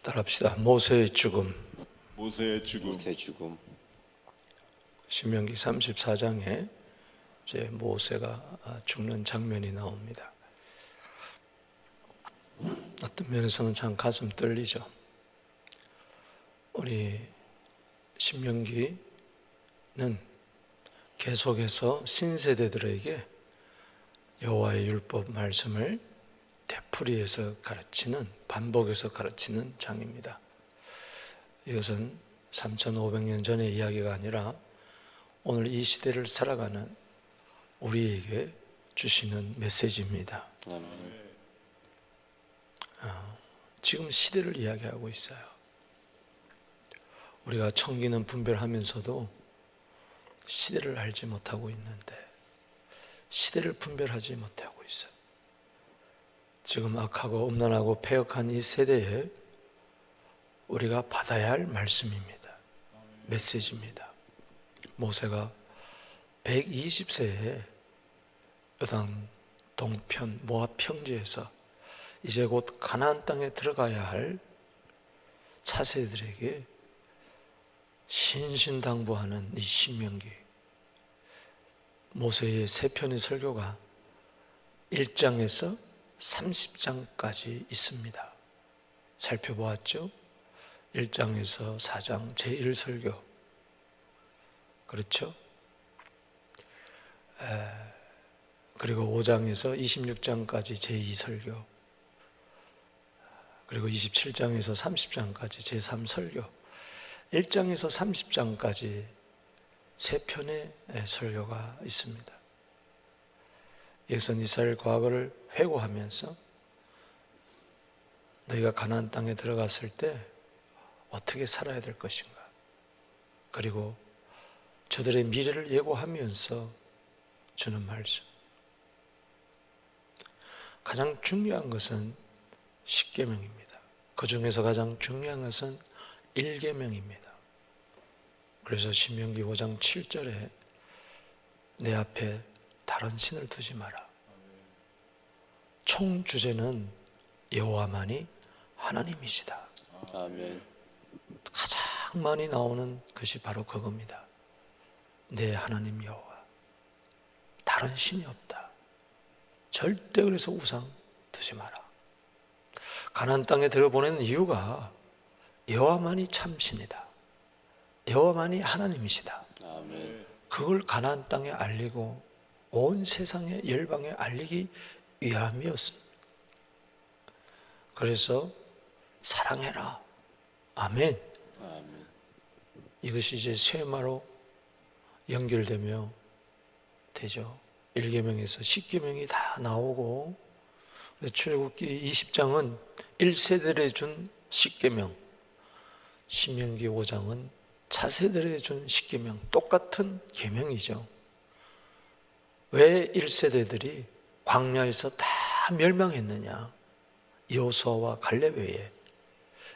따라합시다. 모세의 죽음. 모세의 죽음. 모세의 죽음. 신명기 34장에 이제 모세가 죽는 장면이 나옵니다. 어떤 면에서는 참 가슴 떨리죠. 우리 신명기는 계속해서 신세대들에게 여호와의 율법 말씀을 되풀이해서 가르치는, 반복해서 가르치는 장입니다. 이것은 3500년 전의 이야기가 아니라 오늘 이 시대를 살아가는 우리에게 주시는 메시지입니다. 지금 시대를 이야기하고 있어요. 우리가 청기는 분별하면서도 시대를 알지 못하고 있는데, 시대를 분별하지 못하고 있어요. 지금 악하고 음란하고 패역한 이 세대에 우리가 받아야 할 말씀입니다. 메시지입니다. 모세가 120세에 요단 동편 모압 평지에서 이제 곧 가나안 땅에 들어가야 할 차세들에게 신신당부하는 이 신명기, 모세의 세 편의 설교가 1장에서 30장까지 있습니다. 살펴보았죠? 1장에서 4장 제1설교, 그렇죠? 그리고 5장에서 26장까지 제2설교, 그리고 27장에서 30장까지 제3설교, 1장에서 30장까지 세 편의 설교가 있습니다. 이것은 이스라엘 과거를 회고하면서 너희가 가나안 땅에 들어갔을 때 어떻게 살아야 될 것인가, 그리고 저들의 미래를 예고하면서 주는 말씀. 가장 중요한 것은 십계명입니다. 그 중에서 가장 중요한 것은 1계명입니다. 그래서 신명기 5장 7절에 내 앞에 다른 신을 두지 마라. 총 주제는 여호와만이 하나님이시다. 아멘. 가장 많이 나오는 것이 바로 그겁니다. 내 하나님 여호와, 다른 신이 없다. 절대 그래서 우상 두지 마라. 가나안 땅에 들어보내는 이유가 여호와만이 참 신이다. 여호와만이 하나님이시다. 아멘. 그걸 가나안 땅에 알리고 온 세상의 열방에 알리기 위함이었습니다. 그래서 사랑해라. 아멘. 아멘. 이것이 이제 쇠마로 연결되며 되죠. 1계명에서 10계명이 다 나오고, 출애굽기 20장은 1세대를 준 10계명, 신명기 5장은 차세대를 준 10계명, 똑같은 계명이죠. 왜 1세대들이 광야에서 다 멸망했느냐? 여호수아와 갈렙 외에.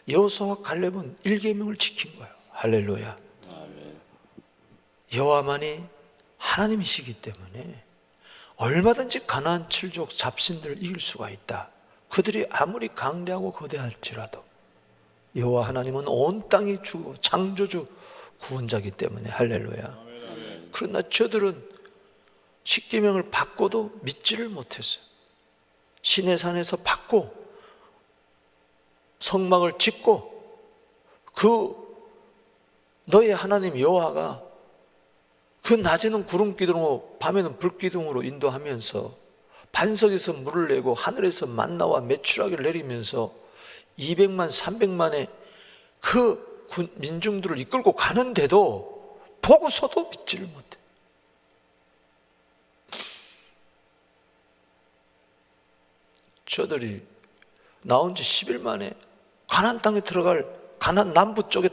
여호수아와 갈렙은 1계명을 지킨 거예요. 할렐루야. 아멘. 여호와만이 하나님이시기 때문에 얼마든지 가나안 칠족 잡신들을 이길 수가 있다. 그들이 아무리 강대하고 거대할지라도 여호와 하나님은 온 땅의 주, 창조주, 구원자이기 때문에. 할렐루야. 그러나 저들은 십계명을 받고도 믿지를 못했어요. 시내산에서 받고 성막을 짓고 너의 하나님 여호와가 그 낮에는 구름기둥으로 밤에는 불기둥으로 인도하면서 반석에서 물을 내고 하늘에서 만나와 메추라기를 내리면서 200만 300만의 그 민중들을 이끌고 가는데도 보고서도 믿지를 못해. 저들이 나온 지 10일 만에 가나안 땅에 들어갈, 가나안 남부 쪽에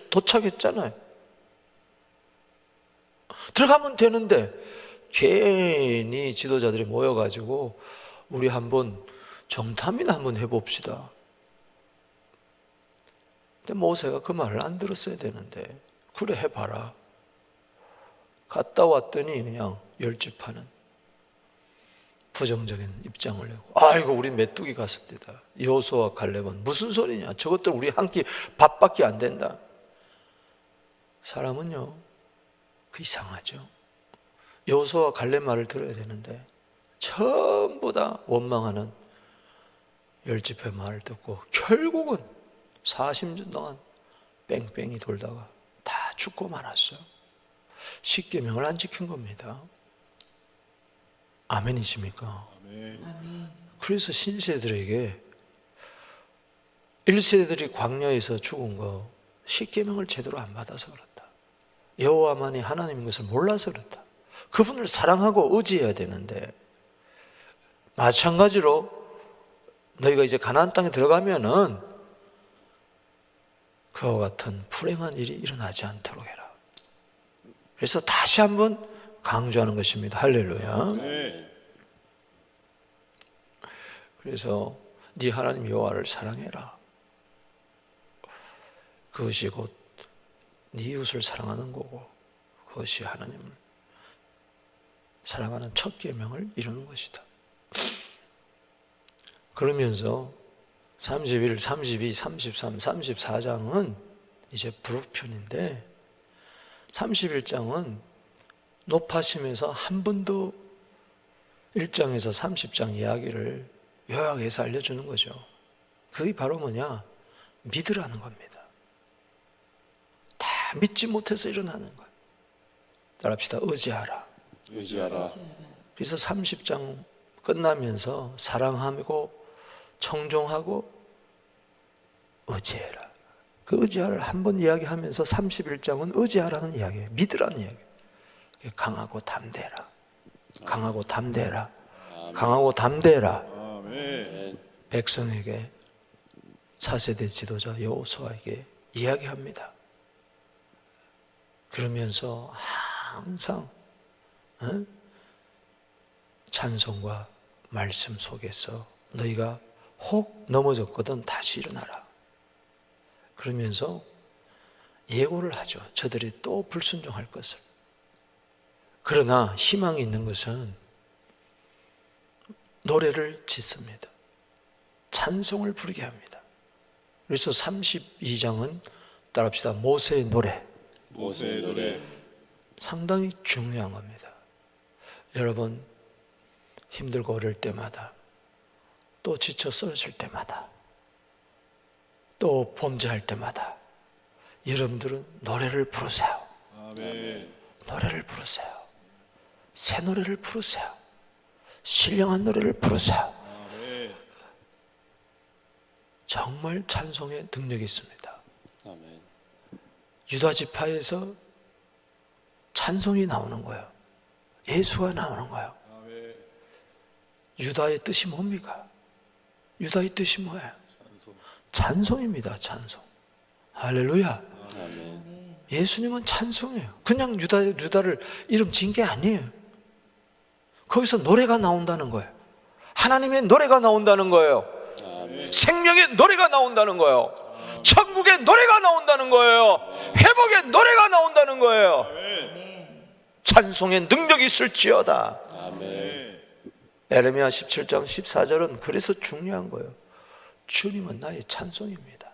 도착했잖아요. 들어가면 되는데 괜히 지도자들이 모여가지고 우리 한번 정탐이나 한번 해봅시다. 근데 모세가 그 말을 안 들었어야 되는데, 그래 해봐라. 갔다 왔더니 그냥 열집하는, 부정적인 입장을 내고, 아이고 우리 메뚜기 갔을 때다. 여호수아와 갈렙은 무슨 소리냐, 저것들 우리 한 끼 밥밖에 안 된다. 사람은요 그 이상하죠. 여호수아와 갈렙 말을 들어야 되는데 전부 다 원망하는 열집의 말을 듣고 결국은 40년 동안 뺑뺑이 돌다가 다 죽고 말았어요. 십계명을 안 지킨 겁니다. 아멘이십니까? 그래서 신세들에게 1세들이 광야에서 죽은 거 십계명을 제대로 안 받아서 그렇다. 여호와만이 하나님인 것을 몰라서 그렇다. 그분을 사랑하고 의지해야 되는데, 마찬가지로 너희가 이제 가나안 땅에 들어가면은 그와 같은 불행한 일이 일어나지 않도록 해라. 그래서 다시 한번 강조하는 것입니다. 할렐루야. 그래서 네 하나님 여호와를 사랑해라. 그것이 곧 네 이웃을 사랑하는 거고, 그것이 하나님을 사랑하는 첫 계명을 이루는 것이다. 그러면서 31, 32, 33, 34장은 이제 부르편인데, 31장은 높아심에서 한 번도 1장에서 30장 이야기를 요약해서 알려주는 거죠. 그게 바로 뭐냐? 믿으라는 겁니다. 다 믿지 못해서 일어나는 거예요. 따라합시다. 의지하라. 의지하라. 그래서 30장 끝나면서 사랑하고 청종하고 의지해라. 그 의지하를 한 번 이야기하면서 31장은 의지하라는 이야기예요. 믿으라는 이야기예요. 강하고 담대해라. 강하고 담대해라. 강하고 담대해라. 백성에게, 차세대 지도자 여호수아에게 이야기합니다. 그러면서 항상 찬송과 말씀 속에서 너희가 혹 넘어졌거든 다시 일어나라. 그러면서 예고를 하죠. 저들이 또 불순종할 것을. 그러나 희망이 있는 것은 노래를 짓습니다. 찬송을 부르게 합니다. 그래서 32장은 따라합시다. 모세의 노래. 모세의 노래. 상당히 중요한 겁니다. 여러분, 힘들고 어려울 때마다, 또 지쳐 쓰러질 때마다, 또 범죄할 때마다 여러분들은 노래를 부르세요. 아멘. 노래를 부르세요. 새 노래를 부르세요. 신령한 노래를 부르세요. 아멘. 정말 찬송의 능력이 있습니다. 아멘. 유다 지파에서 찬송이 나오는 거예요. 예수가 나오는 거예요. 아멘. 유다의 뜻이 뭡니까? 유다의 뜻이 뭐예요? 찬송입니다. 찬송. 할렐루야. 아멘. 예수님은 찬송이에요. 그냥 유다를 이름 진 게 아니에요. 거기서 노래가 나온다는 거예요. 하나님의 노래가 나온다는 거예요. 아멘. 생명의 노래가 나온다는 거예요. 천국의 노래가 나온다는 거예요. 회복의 노래가 나온다는 거예요. 찬송의 능력이 있을지어다. 아멘. 에레미야 17장 14절은 그래서 중요한 거예요. 주님은 나의 찬송입니다.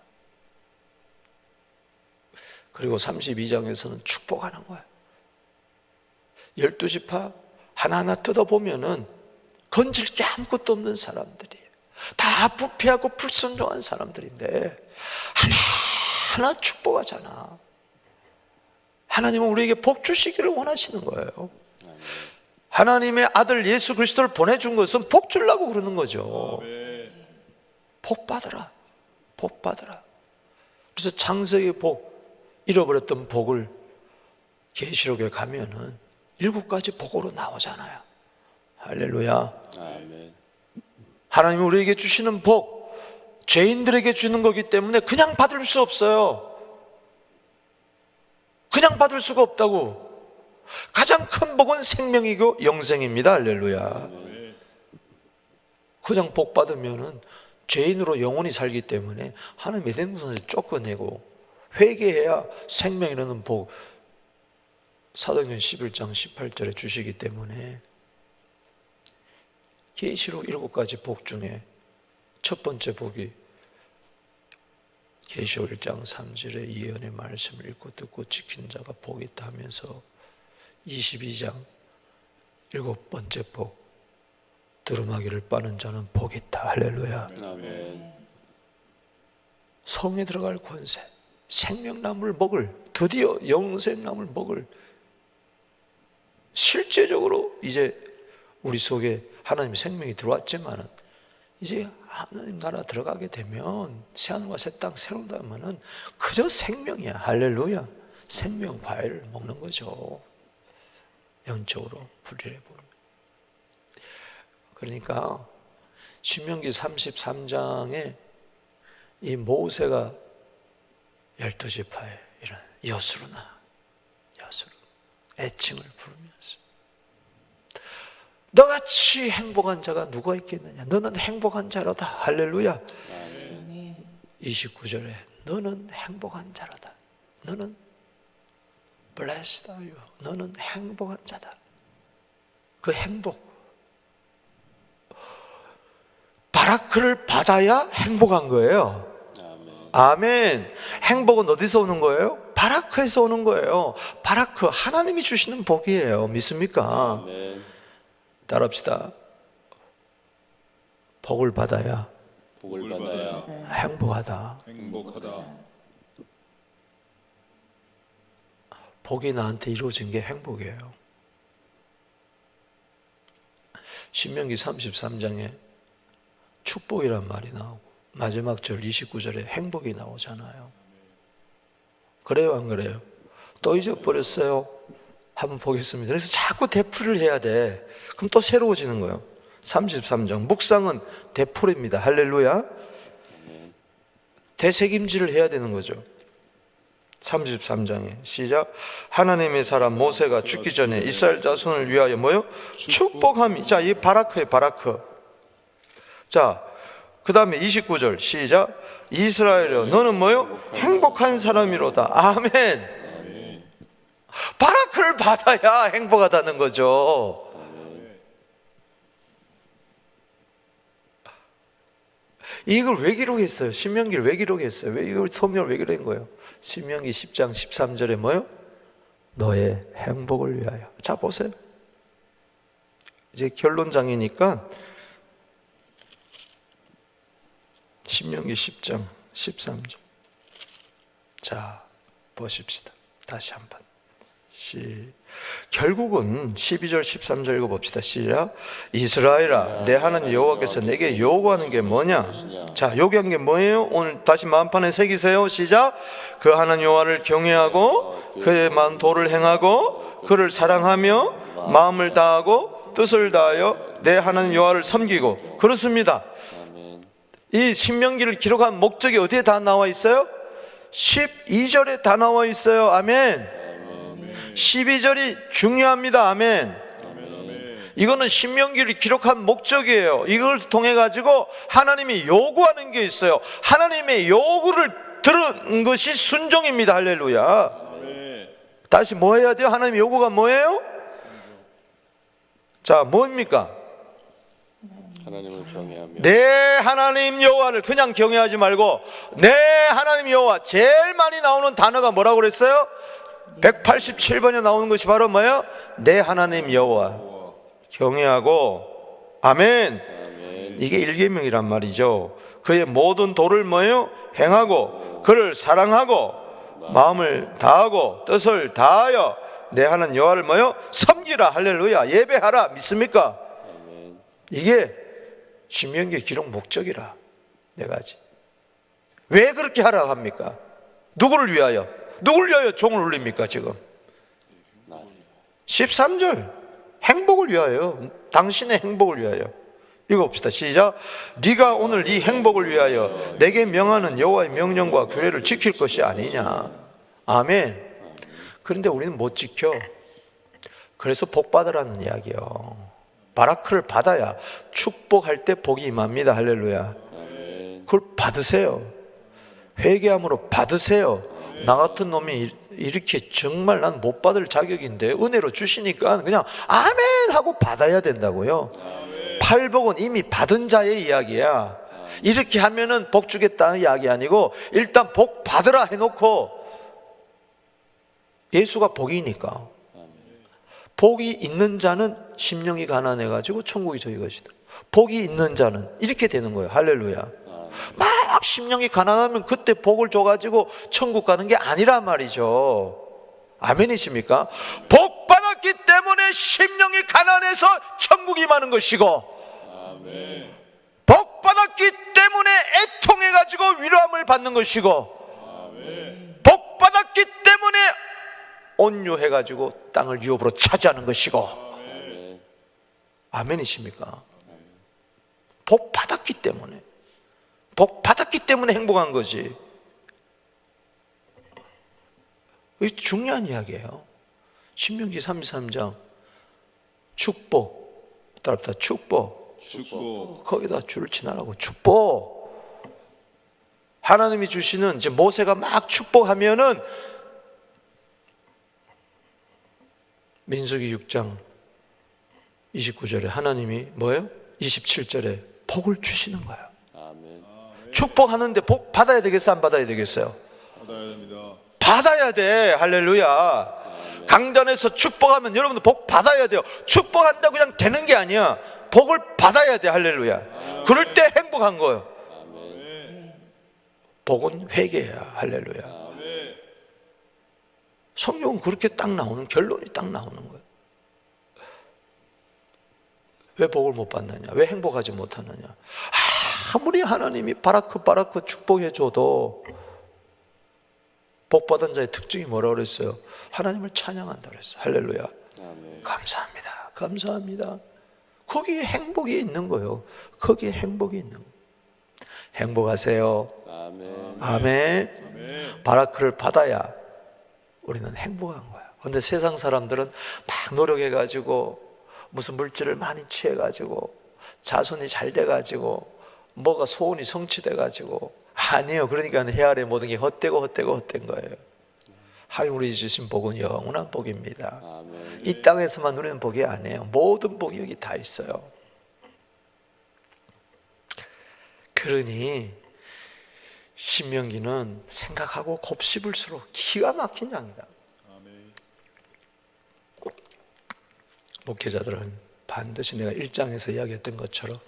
그리고 32장에서는 축복하는 거예요. 12지파 하나하나 뜯어보면은 건질 게 아무것도 없는 사람들이에요. 다 부패하고 불순종한 사람들인데 하나하나 축복하잖아. 하나님은 우리에게 복 주시기를 원하시는 거예요. 하나님의 아들 예수 그리스도를 보내준 것은 복 주려고 그러는 거죠. 복 받으라. 복 받으라. 그래서 창세기 복, 잃어버렸던 복을 계시록에 가면은 7가지 복으로 나오잖아요. 할렐루야. 아멘. 하나님이 우리에게 주시는 복, 죄인들에게 주는 거기 때문에 그냥 받을 수 없어요. 그냥 받을 수가 없다고. 가장 큰 복은 생명이고 영생입니다. 할렐루야. 그냥 복 받으면은 죄인으로 영원히 살기 때문에 하나님 에덴 동산에서 쫓겨내고 회개해야 생명이라는 복 사도행전 11장 18절에 주시기 때문에 계시록 7가지 복 중에 첫 번째 복이 계시록 1장 3절에 예언의 말씀을 읽고 듣고 지키는 자가 복이 있다 하면서 22장 7번째 복, 두루마기를 빠는 자는 복이 있다. 할렐루야. 아멘. 성에 들어갈 권세, 생명나무를 먹을, 드디어 영생나무를 먹을, 실제적으로 이제 우리 속에 하나님의 생명이 들어왔지만은 이제 하나님 나라 들어가게 되면 새하늘과 새 땅 새로운 땅은 그저 생명이야. 할렐루야. 생명 과일을 먹는 거죠. 영적으로 분리해 보면. 그러니까 신명기 33장에 이 모세가 12지파에 이런 여수르나 애칭을 부르면서 너같이 행복한 자가 누가 있겠느냐. 너는 행복한 자로다. 할렐루야. 29절에 너는 행복한 자로다. 너는 blessed are you. 너는 행복한 자다. 그 행복, 바라크를 받아야 행복한 거예요. 아멘. 행복은 어디서 오는 거예요? 바라크에서 오는 거예요. 바라크, 하나님이 주시는 복이에요. 믿습니까? 아멘. 따라합시다. 복을 받아야 복을 받아야 행복하다. 행복하다. 복이 나한테 이루어진 게 행복이에요. 신명기 33장에 축복이란 말이 나오고 마지막 절 29절에 행복이 나오잖아요. 그래요, 안 그래요? 또 잊어버렸어요? 한번 보겠습니다. 그래서 자꾸 되풀이를 해야 돼. 그럼 또 새로워지는 거예요. 33장 묵상은 되풀이입니다. 할렐루야. 되새김질을 해야 되는 거죠. 33장에 시작. 하나님의 사람 모세가 죽기 전에 이스라엘 자손을 위하여 뭐요? 축복함이. 자, 이 바라크예요. 바라크. 자, 그 다음에 29절 시작. 이스라엘여 너는 뭐요? 행복한 사람이로다. 아멘. 바라크를 받아야 행복하다는 거죠. 이걸 왜 기록했어요? 신명기를 왜 기록했어요? 왜 이걸 소명을 왜 기록한 거예요? 신명기 10장 13절에 뭐요? 너의 행복을 위하여. 자, 보세요. 이제 결론장이니까 신명기 10장 13절. 자, 보십시다. 다시 한번. 결국은 12절 13절 읽어봅시다. 시작. 이스라엘아 내 하나님 여호와께서 내게 요구하는 게 뭐냐. 자, 요구한 게 뭐예요? 오늘 다시 마음판에 새기세요. 시작. 그 하나님 여호와를 경외하고 그의 많은 도를 행하고 그를 사랑하며 마음을 다하고 뜻을 다하여 내 하나님 여호와를 섬기고. 그렇습니다. 이 신명기를 기록한 목적이 어디에 다 나와 있어요? 12절에 다 나와 있어요. 아멘. 12절이 중요합니다. 아멘. 이거는 신명기를 기록한 목적이에요. 이걸 통해 가지고 하나님이 요구하는 게 있어요. 하나님의 요구를 들은 것이 순종입니다. 할렐루야. 다시 뭐 해야 돼요? 하나님의 요구가 뭐예요? 자, 뭡니까? 하나님을 경외하며 내 하나님 여호와를 그냥 경외하지 말고 내 하나님 여호와. 제일 많이 나오는 단어가 뭐라고 그랬어요? 187번에 나오는 것이 바로 뭐예요? 내 하나님 여호와 경외하고. 아멘. 이게 일계명이란 말이죠. 그의 모든 도를 뭐예요? 행하고 그를 사랑하고 마음을 다하고 뜻을 다하여 내 하나님 여호와를 뭐예요? 섬기라. 할렐루야. 예배하라. 믿습니까? 이게 신명기 기록 목적이라. 네 가지. 왜 그렇게 하라고 합니까? 누구를 위하여? 누구를 위하여 종을 울립니까 지금? 13절 행복을 위하여. 당신의 행복을 위하여. 읽어봅시다. 시작. 네가 오늘 이 행복을 위하여 내게 명하는 여호와의 명령과 규례를 지킬 것이 아니냐. 아멘. 그런데 우리는 못 지켜. 그래서 복 받으라는 이야기요. 바라크를 받아야 축복할 때 복이 임합니다. 할렐루야. 그걸 받으세요. 회개함으로 받으세요. 나 같은 놈이 이렇게 정말 난 못 받을 자격인데 은혜로 주시니까 그냥 아멘 하고 받아야 된다고요. 팔복은 이미 받은 자의 이야기야. 이렇게 하면은 복 주겠다는 이야기 아니고 일단 복 받으라 해놓고, 예수가 복이니까 복이 있는 자는 심령이 가난해가지고 천국이 저희 것이다. 복이 있는 자는 이렇게 되는 거예요. 할렐루야. 막 심령이 가난하면 그때 복을 줘가지고 천국 가는 게 아니란 말이죠. 아멘이십니까? 복 받았기 때문에 심령이 가난해서 천국이 많은 것이고, 복 받았기 때문에 애통해가지고 위로함을 받는 것이고, 복 받았기 때문에 온유해가지고 땅을 유업으로 차지하는 것이고. 아멘이십니까? 복 받았기 때문에, 복 받았기 때문에 행복한 거지. 이게 중요한 이야기예요. 신명기 33장 축복, 따라합시다. 축복. 거기다 줄을 치나라고. 축복. 하나님이 주시는, 이제 모세가 막 축복하면은 민수기 6장 29절에 하나님이 뭐예요? 27절에 복을 주시는 거예요. 축복하는데 복 받아야 되겠어, 안 받아야 되겠어요? 받아야 됩니다. 받아야 돼. 할렐루야. 강단에서 축복하면 여러분들 복 받아야 돼요. 축복한다고 그냥 되는 게 아니야. 복을 받아야 돼. 할렐루야. 그럴 때 행복한 거예요. 복은 회개야. 할렐루야. 성경은 그렇게 딱 나오는, 결론이 딱 나오는 거예요. 왜 복을 못 받느냐? 왜 행복하지 못하느냐? 아무리 하나님이 바라크 축복해 줘도 복받은 자의 특징이 뭐라고 그랬어요? 하나님을 찬양한다 그랬어요. 할렐루야. 감사합니다. 감사합니다. 거기에 행복이 있는 거예요. 거기에 행복이 있는 거예요. 행복하세요. 아멘. 바라크를 받아야 우리는 행복한 거야. 근데 세상 사람들은 막 노력해가지고 무슨 물질을 많이 취해가지고 자손이 잘 돼가지고 뭐가 소원이 성취돼가지고, 아니에요. 그러니까 해 아래 모든 게 헛되고 헛된 거예요. 하나님 우리 주신 복은 영원한 복입니다. 이 땅에서만 누리는 복이 아니에요. 모든 복이 여기 다 있어요. 그러니 신명기는 생각하고 곱씹을수록 기가 막힌 장이다. 목회자들은 반드시 내가 1장에서 이야기했던 것처럼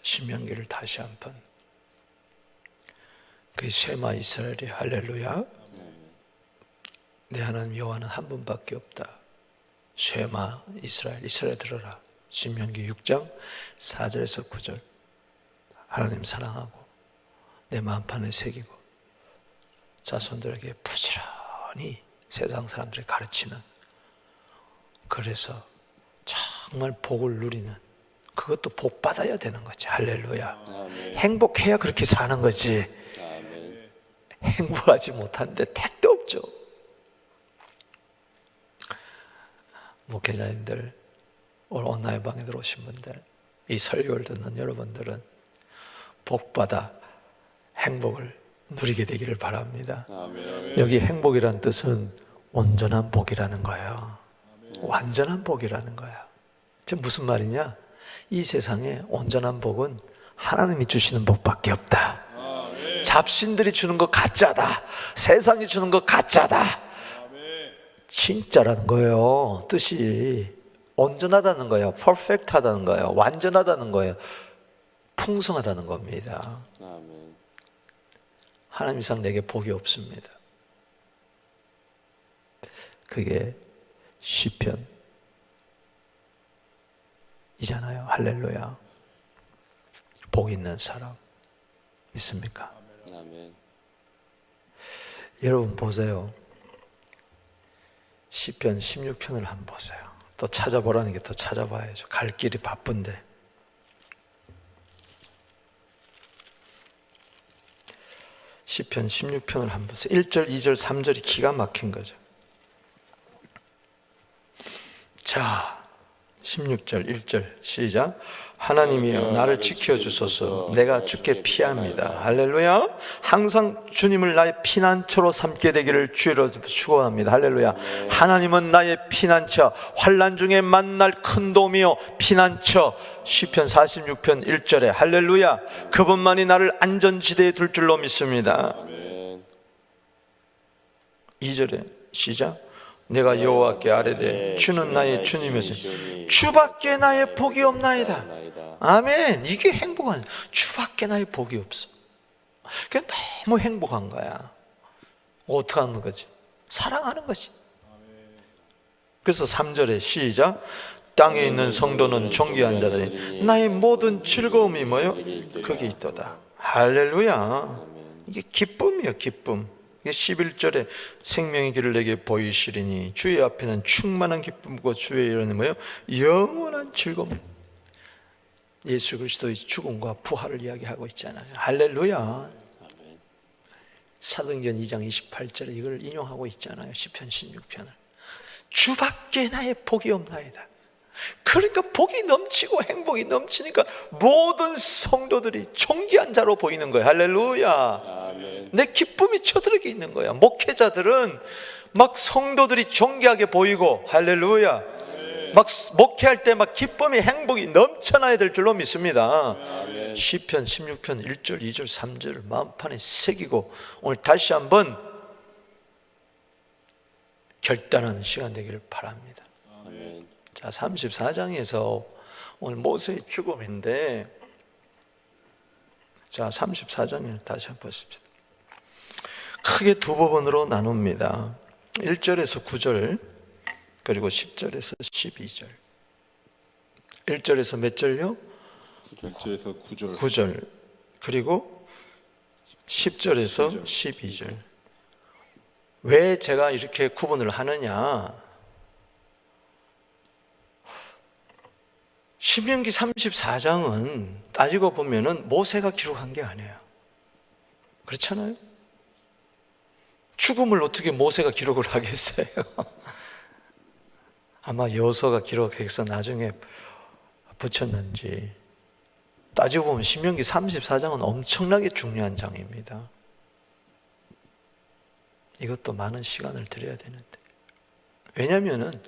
신명기를 다시 한번, 그 쉐마 이스라엘이, 할렐루야, 내 하나님 여호와는 한 분밖에 없다. 쉐마 이스라엘, 이스라엘 들어라. 신명기 6장 4절에서 9절. 하나님 사랑하고 내 마음판에 새기고 자손들에게 부지런히 세상 사람들이 가르치는, 그래서 정말 복을 누리는, 그것도 복 받아야 되는 거지. 할렐루야. 행복해야 그렇게 사는 거지. 행복하지 못한데 택도 없죠. 목회자님들, 오늘 온라인 방에 들어오신 분들, 이 설교를 듣는 여러분들은 복받아 행복을 누리게 되기를 바랍니다. 여기 행복이란 뜻은 온전한 복이라는 거예요. 완전한 복이라는 거야. 지금 무슨 말이냐? 이 세상에 온전한 복은 하나님이 주시는 복밖에 없다. 잡신들이 주는 거 가짜다. 세상이 주는 거 가짜다. 진짜라는 거예요. 뜻이 온전하다는 거예요. 퍼펙트하다는 거예요. 완전하다는 거예요. 풍성하다는 겁니다. 하나님 이상 내게 복이 없습니다. 그게 시편 이잖아요. 할렐루야. 복 있는 사람 있습니까? 여러분 보세요. 시편 16편을 한번 보세요. 또 찾아보라는 게 더 찾아봐야죠. 갈 길이 바쁜데. 시편 16편을 한번 보세요. 1절, 2절, 3절이 기가 막힌 거죠. 자, 16절 1절 시작. 하나님이여 나를 지켜주소서. 내가 주께 피합니다. 할렐루야. 항상 주님을 나의 피난처로 삼게 되기를 주로 축원합니다. 할렐루야. 하나님은 나의 피난처, 환난 중에 만날 큰 도움이요 피난처. 시편 46편 1절에 할렐루야. 그분만이 나를 안전지대에 둘 줄로 믿습니다. 2절에 시작. 내가 여호와께 아뢰되 주는 나의 주님이시니 주밖에 나의 복이 없나이다. 아멘. 이게 행복한, 주밖에 나의 복이 없어. 그게 너무 행복한 거야. 어떻게 하는 거지? 사랑하는 거지. 그래서 3절에 시작. 땅에 있는 성도는 존귀한 자들이 나의 모든 즐거움이 뭐요? 거기 있도다. 할렐루야. 이게 기쁨이에요. 기쁨. 11절에 생명의 길을 내게 보이시리니 주의 앞에는 충만한 기쁨과 주의 이름은 뭐예요? 영원한 즐거움. 예수 그리스도의 죽음과 부활을 이야기하고 있잖아요. 할렐루야. 사도행전 2장 28절에 이걸 인용하고 있잖아요. 시편 16편을. 주밖에 나의 복이 없나이다. 그러니까 복이 넘치고 행복이 넘치니까 모든 성도들이 존귀한 자로 보이는 거예요. 할렐루야. 아멘. 내 기쁨이 저들에게 있는 거야. 목회자들은 막 성도들이 존귀하게 보이고, 할렐루야, 막 목회할 때 막 기쁨이 행복이 넘쳐나야 될 줄로 믿습니다. 아멘. 시편 16편 1절 2절 3절을 마음판에 새기고 오늘 다시 한번 결단하는 시간 되기를 바랍니다. 아멘. 자, 34장에서 오늘 모세의 죽음인데, 자, 34장을 다시 한번 보십시다. 크게 두 부분으로 나눕니다. 1절에서 9절, 그리고 10절에서 12절. 1절에서 몇 절요? 1절에서 9절. 9절. 그리고 10절에서 12절. 왜 제가 이렇게 구분을 하느냐? 신명기 34장은 따지고 보면은 모세가 기록한 게 아니에요. 그렇잖아요? 죽음을 어떻게 모세가 기록을 하겠어요? 아마 여호수아가 기록해서 나중에 붙였는지. 따지고 보면 신명기 34장은 엄청나게 중요한 장입니다. 이것도 많은 시간을 들여야 되는데. 왜냐하면은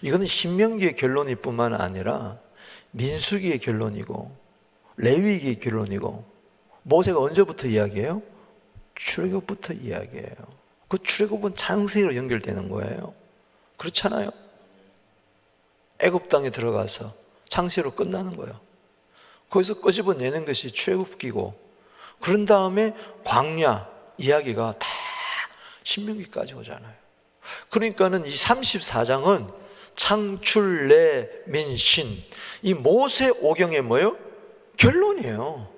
이거는 신명기의 결론일 뿐만 아니라 민수기의 결론이고 레위기의 결론이고, 모세가 언제부터 이야기해요? 출애굽부터 이야기해요. 그 출애굽은 창세기로 연결되는 거예요. 그렇잖아요? 애굽 땅에 들어가서 창세기로 끝나는 거예요. 거기서 끄집어내는 것이 출애굽기고, 그런 다음에 광야 이야기가 다 신명기까지 오잖아요. 그러니까는 이 34장은 창출, 내, 민, 신, 이 모세 오경의 뭐예요? 결론이에요.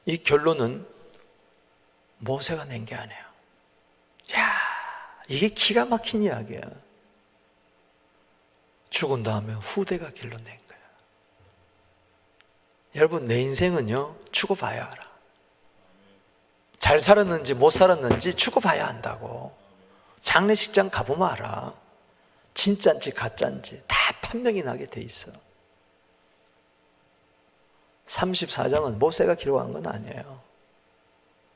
이 결론은 모세가 낸 게 아니에요. 야, 이게 기가 막힌 이야기야. 죽은 다음에 후대가 결론 낸 거야. 여러분, 내 인생은요, 죽어봐야 알아. 잘 살았는지 못 살았는지 죽어봐야 한다고. 장례식장 가보면 알아. 진짜인지 가짜인지 다 판명이 나게 돼 있어. 34장은 모세가 기록한 건 아니에요.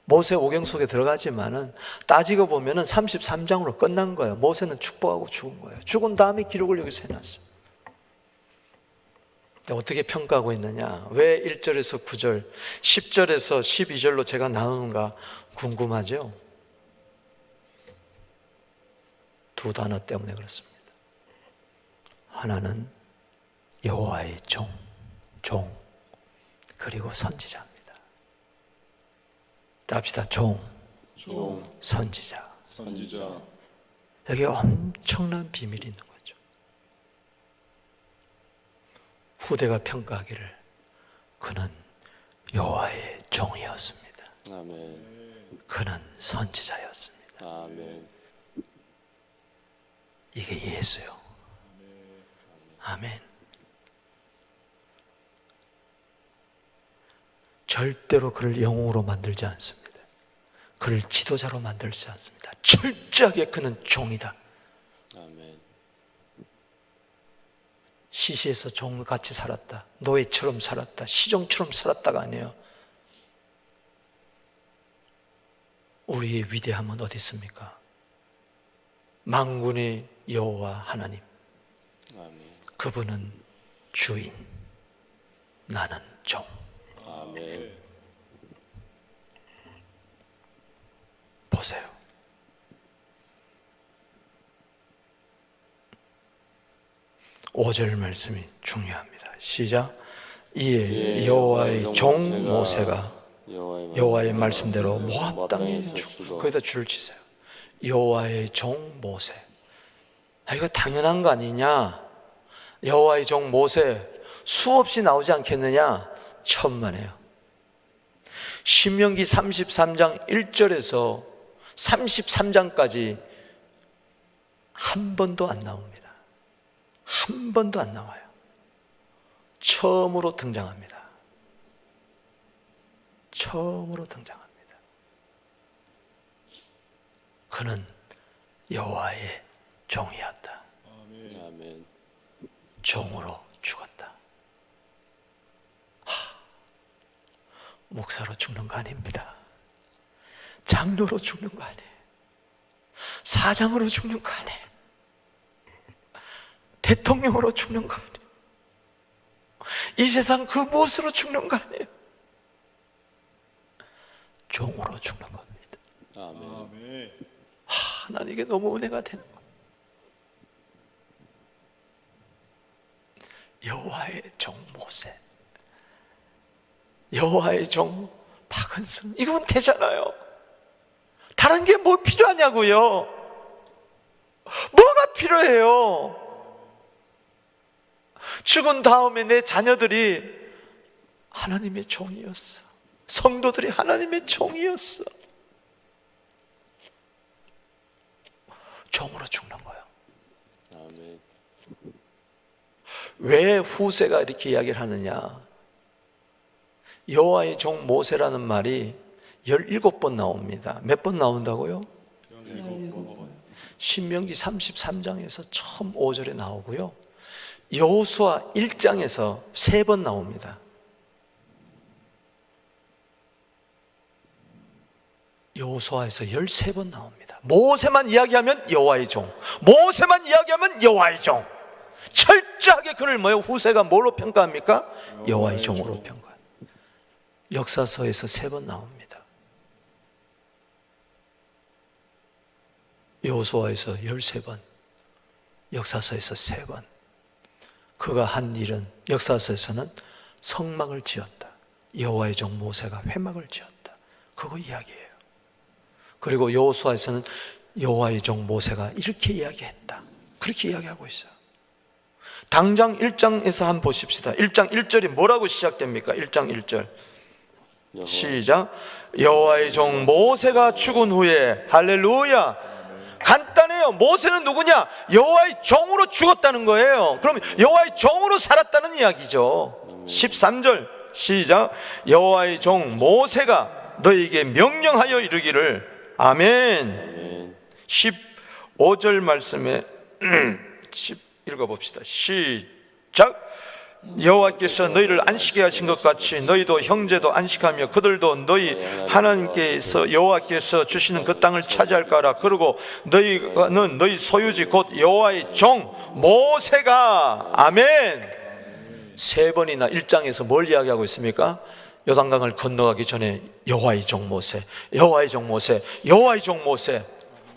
모세 오경 속에 들어가지만은 따지고 보면은 33장으로 끝난 거예요. 모세는 축복하고 죽은 거예요. 죽은 다음에 기록을 여기서 해놨어요. 어떻게 평가하고 있느냐? 왜 1절에서 9절, 10절에서 12절로 제가 나누는가 궁금하죠? 두 단어 때문에 그렇습니다. 하나는 여호와의 종, 그리고 선지자입니다. 답시다. 종, 선지자. 여기 엄청난 비밀이 있는 거죠. 후대가 평가하기를 그는 여호와의 종이었습니다. 아멘. 그는 선지자였습니다. 아멘. 이게 예수요. 아멘. 절대로 그를 영웅으로 만들지 않습니다. 그를 지도자로 만들지 않습니다. 철저하게 그는 종이다. 아멘. 시시해서 종같이 살았다, 노예처럼 살았다, 시종처럼 살았다가 아니에요. 우리의 위대함은 어디 있습니까? 만군의 여호와 하나님, 아멘. 그분은 주인, 나는 종. 아멘. 보세요. 오절 말씀이 중요합니다. 시작. 이에 여호와의 종 모세가 여호와의 말씀대로 모압 땅에 죽고, 거기다 줄을 치세요. 여호와의 종 모세. 이거 당연한 거 아니냐? 여호와의 종 모세 수없이 나오지 않겠느냐? 천만에요. 신명기 33장 1절에서 33장까지 한 번도 안 나옵니다. 한 번도 안 나와요. 처음으로 등장합니다. 처음으로 등장합니다. 그는 여호와의 종이었다. 아멘. 종으로 죽었다. 목사로 죽는 거 아닙니다. 장로로 죽는 거 아니에요. 사장으로 죽는 거 아니에요. 대통령으로 죽는 거 아니에요. 이 세상 그 무엇으로 죽는 거 아니에요. 종으로 죽는 겁니다. 아멘. 난 이게 너무 은혜가 되는 거예요. 여호와의 종 모세, 여호와의 종 박은승, 이건 되잖아요. 다른 게 뭐 필요하냐고요. 뭐가 필요해요? 죽은 다음에 내 자녀들이 하나님의 종이었어. 성도들이 하나님의 종이었어. 종으로 죽는 거예요. 아멘. 왜 후세가 이렇게 이야기를 하느냐? 여호와의 종 모세라는 말이 17번 나옵니다. 몇 번 나온다고요? 17번. 신명기 33장에서 처음 5절에 나오고요, 여호수아 1장에서 3번 나옵니다. 여호수아에서 13번 나옵니다. 모세만 이야기하면 여호와의 종, 모세만 이야기하면 여호와의 종. 철저하게 그를 뭐예요? 후세가 뭘로 평가합니까? 여호와의 종으로 평가. 역사서에서 3번 나옵니다. 여호수아에서 13번, 역사서에서 3번. 그가 한 일은, 역사서에서는 성막을 지었다. 여호와의 종 모세가 회막을 지었다. 그거 이야기예요. 그리고 여호수아에서는 여호와의 종 모세가 이렇게 이야기했다. 그렇게 이야기하고 있어요. 당장 1장에서 한번 보십시다. 1장 1절이 뭐라고 시작됩니까? 1장 1절 시작. 여호와의 종 모세가 죽은 후에, 할렐루야. 간단해요. 모세는 누구냐? 여호와의 종으로 죽었다는 거예요. 그럼 여호와의 종으로 살았다는 이야기죠. 13절 시작. 여호와의 종 모세가 너에게 명령하여 이르기를. 아멘. 15절 말씀에 읽어봅시다. 시작. 여호와께서 너희를 안식에 하신 것 같이 너희도 형제도 안식하며 그들도 너희 하나님께서 여호와께서 주시는 그 땅을 차지할까 하라. 그리고 너희는 너희 소유지 곧 여호와의 종 모세가. 아멘. 3번이나 1장에서 뭘 이야기하고 있습니까? 요단강을 건너가기 전에 여호와의 종 모세, 여호와의 종 모세, 여호와의 종 모세.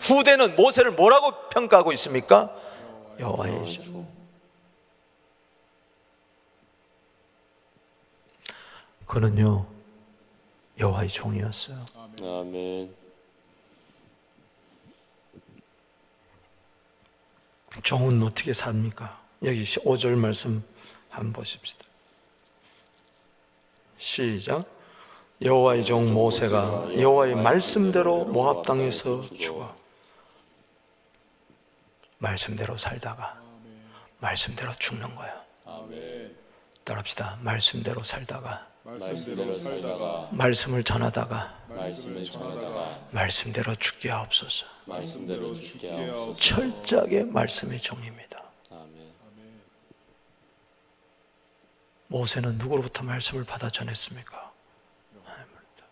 후대는 모세를 뭐라고 평가하고 있습니까? 여호와의 종. 그는요 여호와의 종이었어요. 아멘. 종은 어떻게 삽니까? 여기 5절 말씀 한번 보십시다. 시작. 여호와의 종 모세가 여호와의 말씀대로 모압 땅에서 죽어. 말씀대로 살다가 말씀대로 죽는 거예요. 아멘. 따라합시다. 말씀대로 살다가 말씀대로 살다가 말씀을 전하다가 말씀을 전하다가 말씀대로 죽게 하옵소서. 말씀대로 죽게 하옵소서. 철저하게 말씀의 종입니다. 아멘. 모세는 누구로부터 말씀을 받아 전했습니까? 하나님으로부터.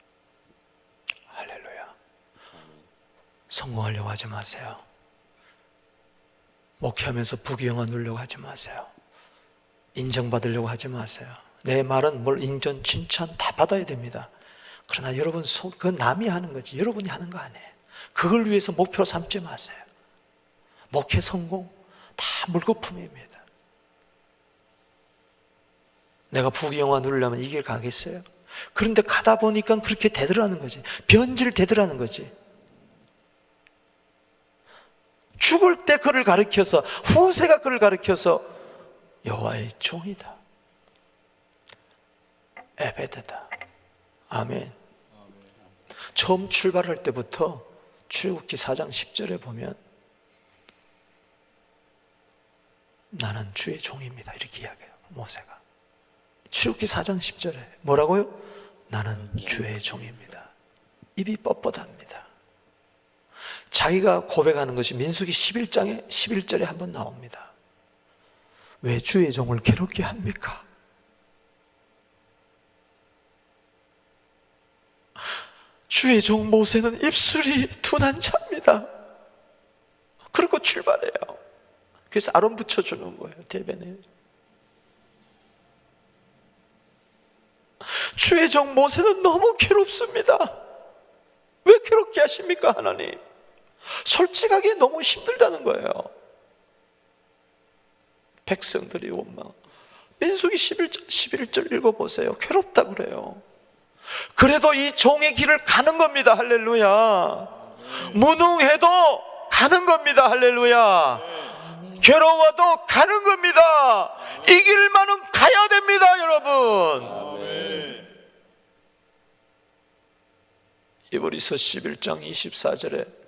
할렐루야. 성공하려고 하지 마세요. 목회하면서 부귀영화 누리려고 하지 마세요. 인정받으려고 하지 마세요. 내 말은 뭘 인정, 칭찬 다 받아야 됩니다. 그러나 여러분, 그건 남이 하는 거지 여러분이 하는 거 아니에요. 그걸 위해서 목표로 삼지 마세요. 목회 성공 다 물거품입니다. 내가 부귀영화 누리려면 이 길 가겠어요? 그런데 가다 보니까 그렇게 되더라는 거지. 변질되더라는 거지. 죽을 때 그를 가르쳐서, 후세가 그를 가르쳐서 여호와의 종이다, 에베드다. 아멘. 처음 출발할 때부터 출애굽기 4장 10절에 보면 나는 주의 종입니다 이렇게 이야기해요. 모세가 출애굽기 4장 10절에 뭐라고요? 나는 주의 종입니다. 입이 뻣뻣합니다. 자기가 고백하는 것이 민수기 11장에 11절에 한번 나옵니다. 왜 주의 종을 괴롭게 합니까? 주의 종 모세는 입술이 둔한 자입니다. 그리고 출발해요. 그래서 아론 붙여주는 거예요, 대변에. 주의 종 모세는 너무 괴롭습니다. 왜 괴롭게 하십니까, 하나님? 솔직하게 너무 힘들다는 거예요. 백성들이 원망. 민수기 11절 읽어보세요. 괴롭다 그래요. 그래도 이 종의 길을 가는 겁니다. 할렐루야. 무능해도 가는 겁니다. 할렐루야. 괴로워도 가는 겁니다. 이 길만은 가야 됩니다, 여러분. 이브리서 11장 24절에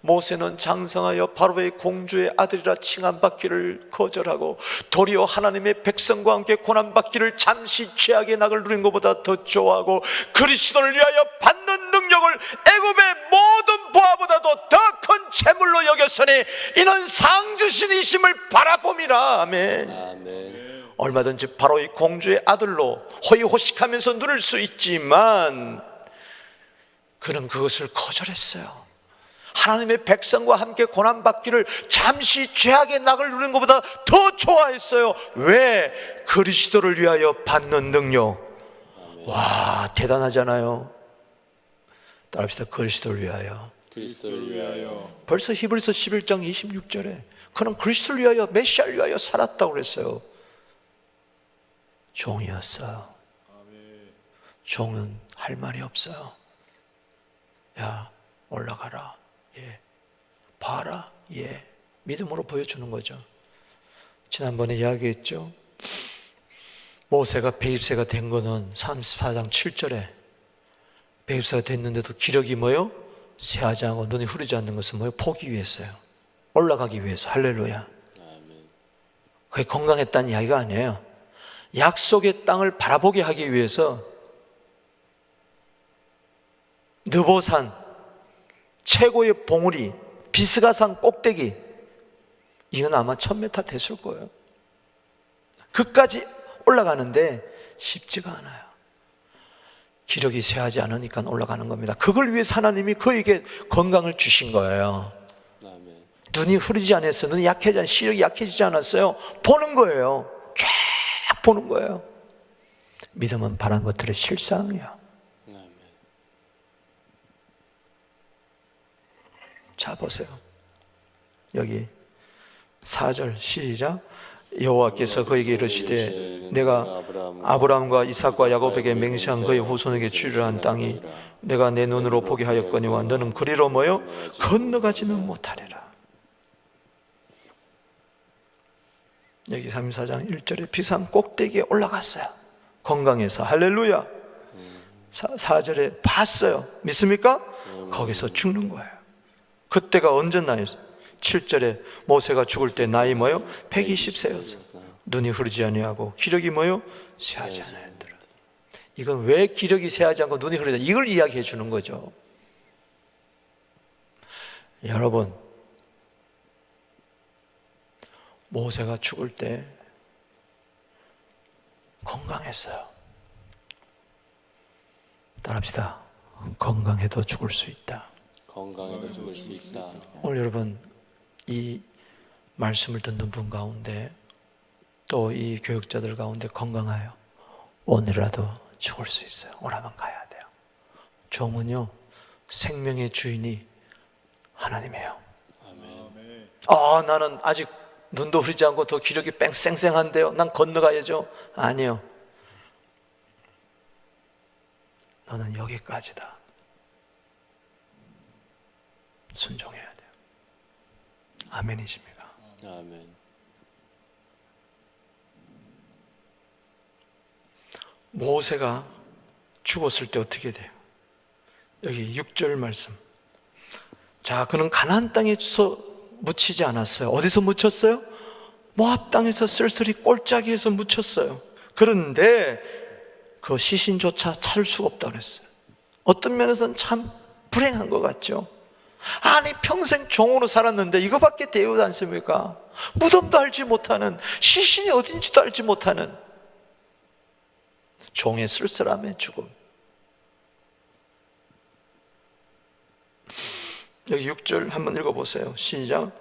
모세는 장성하여 바로의 공주의 아들이라 칭함받기를 거절하고 도리어 하나님의 백성과 함께 고난받기를 잠시 죄악의 낙을 누린 것보다 더 좋아하고 그리스도를 위하여 받는 능력을 애굽의 모든 보화보다도 더 큰 재물로 여겼으니 이는 상주신 이심을 바라봄이라. 아멘. 아멘. 얼마든지 바로의 공주의 아들로 호의호식하면서 누릴 수 있지만 그는 그것을 거절했어요. 하나님의 백성과 함께 고난받기를 잠시 죄악의 낙을 누리는 것보다 더 좋아했어요. 왜? 그리스도를 위하여 받는 능력. 와, 대단하잖아요. 따라합시다. 그리스도를 위하여. 그리스도를 위하여. 벌써 히브리서 11장 26절에 그는 그리스도를 위하여, 메시아를 위하여 살았다고 그랬어요. 종이었어요. 종은 할 말이 없어요. 야, 올라가라. 예. 봐라. 예. 믿음으로 보여주는 거죠. 지난번에 이야기했죠. 모세가 백입세가 된 거는 34장 7절에 백입세가 됐는데도 기력이 뭐요? 새하지 않고 눈이 흐르지 않는 것은 뭐요? 포기 위해서요. 올라가기 위해서. 할렐루야. 아멘. 그게 건강했다는 이야기가 아니에요. 약속의 땅을 바라보게 하기 위해서 느보산 최고의 봉우리 비스가산 꼭대기, 이건 아마 1000m 됐을 거예요. 그까지 올라가는데 쉽지가 않아요. 기력이 쇠하지 않으니까 올라가는 겁니다. 그걸 위해서 하나님이 그에게 건강을 주신 거예요. 아멘. 눈이 흐르지 않았어요. 눈이 약해지 않았어요. 시력이 약해지지 않았어요. 보는 거예요. 쫙 보는 거예요. 믿음은 바란 것들의 실상이야. 아멘. 자, 보세요. 여기 4절 시작. 여호와께서 그에게 이르시되 내가 아브라함과 이삭과 야곱에게 맹세한 그의 후손에게 주리라 한 땅이 내가 내 눈으로 보게 하였거니와 너는 그리로 뭐요? 건너가지는 못하리라. 여기 34장 1절에 비산 꼭대기에 올라갔어요. 건강해서. 할렐루야. 4절에 봤어요. 믿습니까? 거기서 죽는 거예요. 그때가 언제나 7절에 모세가 죽을 때 나이 뭐요? 120세였어. 눈이 흐르지 아니하고 기력이 뭐요? 쇠하지 않았더라. 이건 왜 기력이 쇠하지 않고 눈이 흐르지 않아? 이걸 이야기해 주는 거죠. 여러분, 모세가 죽을 때 건강했어요. 따라합시다. 건강해도 죽을 수 있다. 건강해도 죽을 수 있다. 오늘 여러분 이 말씀을 듣는 분 가운데 또 이 교육자들 가운데 건강하여 오늘이라도 죽을 수 있어요. 오라면 가야 돼요. 종은요 생명의 주인이 하나님이에요. 아멘. 나는 아직 눈도 흐리지 않고 더 기력이 쌩쌩한데요. 난 건너가야죠. 아니요. 너는 여기까지다. 순종해야 돼요. 아멘이십니까? 아멘. 모세가 죽었을 때 어떻게 돼요? 여기 6절 말씀. 자, 그는 가나안 땅에서 묻히지 않았어요. 어디서 묻혔어요? 모압 땅에서 쓸쓸히 꼴짜기에서 묻혔어요. 그런데 그 시신조차 찾을 수가 없다고 그랬어요. 어떤 면에서는 참 불행한 것 같죠. 아니 평생 종으로 살았는데 이거밖에 대우지 않습니까? 무덤도 알지 못하는, 시신이 어딘지도 알지 못하는 종의 쓸쓸함의 죽음. 여기 6절 한번 읽어보세요. 시작.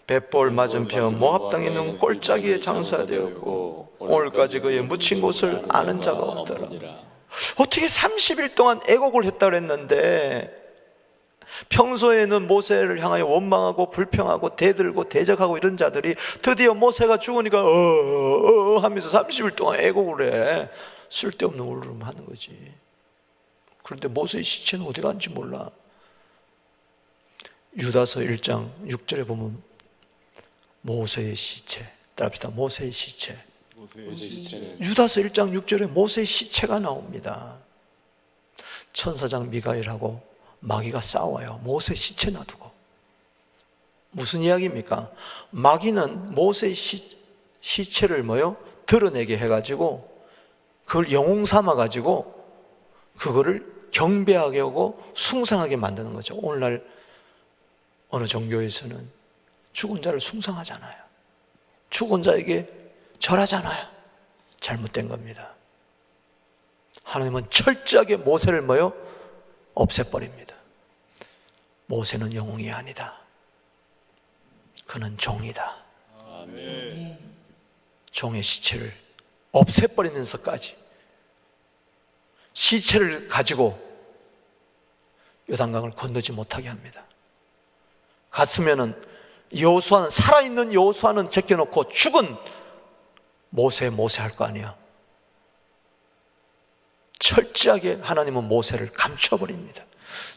벳볼 맞은편 모압 땅에 있는 꼴짜기에 장사되었고 오늘까지 그의 묻힌 곳을 아는 자가 없더라. 어떻게 30일 동안 애곡을 했다고 했는데 평소에는 모세를 향하여 원망하고 불평하고 대들고 대적하고 이런 자들이 드디어 모세가 죽으니까 하면서 30일 동안 애곡을 해. 쓸데없는 울음 하는 거지. 그런데 모세의 시체는 어디 갔는지 몰라. 유다서 1장 6절에 보면 모세의 시체, 따라합시다. 모세의 시체. 모세의 시체는 유다서 1장 6절에 모세의 시체가 나옵니다. 천사장 미가엘하고 마귀가 싸워요. 모세의 시체 놔두고. 무슨 이야기입니까? 마귀는 모세의 시체를 뭐요? 드러내게 해가지고 그걸 영웅 삼아가지고 그거를 경배하게 하고 숭상하게 만드는 거죠. 오늘날 어느 종교에서는 죽은 자를 숭상하잖아요. 죽은 자에게 절하잖아요. 잘못된 겁니다. 하나님은 철저하게 모세를 뭐요? 없애버립니다. 모세는 영웅이 아니다. 그는 종이다. 아멘. 종의 시체를 없애버리면서까지 시체를 가지고 요단강을 건너지 못하게 합니다. 갔으면은 여호수아는, 살아있는 여호수아는 제껴놓고 죽은 모세 할 거 아니야. 철저하게 하나님은 모세를 감춰버립니다.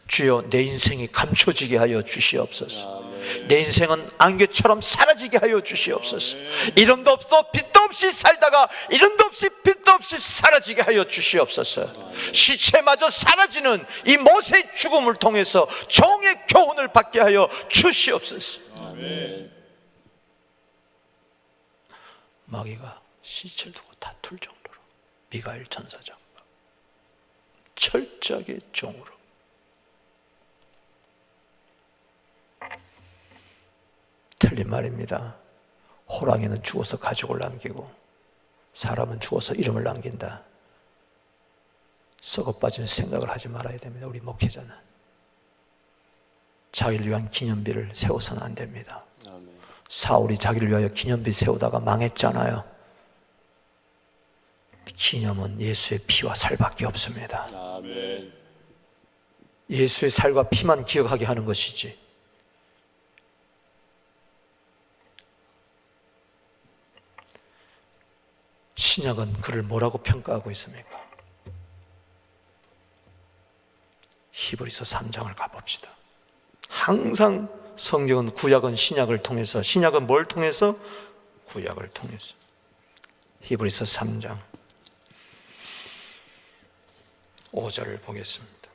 주여 내 인생이 감춰지게 하여 주시옵소서. 내 인생은 안개처럼 사라지게 하여 주시옵소서. 이름도 없어 빛도 없이 살다가 이름도 없이 빛도 없이 사라지게 하여 주시옵소서. 시체마저 사라지는 이 모세의 죽음을 통해서 종의 교훈을 받게 하여 주시옵소서. 아멘. 마귀가 시체를 두고 다툴 정도로 미가엘 천사장과 철저하게 종으로. 틀린 말입니다. 호랑이는 죽어서 가족을 남기고 사람은 죽어서 이름을 남긴다. 썩어 빠진 생각을 하지 말아야 됩니다. 우리 목회자는 자기를 위한 기념비를 세워서는 안 됩니다. 아멘. 사울이 자기를 위하여 기념비 세우다가 망했잖아요. 기념은 예수의 피와 살밖에 없습니다. 아멘. 예수의 살과 피만 기억하게 하는 것이지. 신약은 그를 뭐라고 평가하고 있습니까? 히브리서 3장을 가봅시다. 항상 성경은 구약은 신약을 통해서, 신약은 뭘 통해서? 구약을 통해서. 히브리서 3장 5절을 보겠습니다.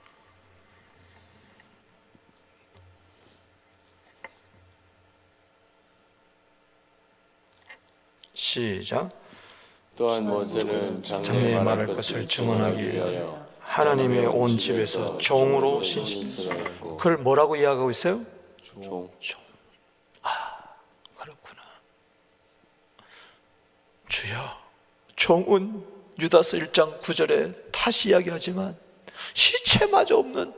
시작. 또한 모세는 장래에 말할 것을 증언하기 위하여 하나님의 온 집에서 종으로 신실했고, 그걸 뭐라고 이야기하고 있어요? 종. 그렇구나. 주여, 종은 유다서 1장 9절에 다시 이야기하지만 시체마저 없는,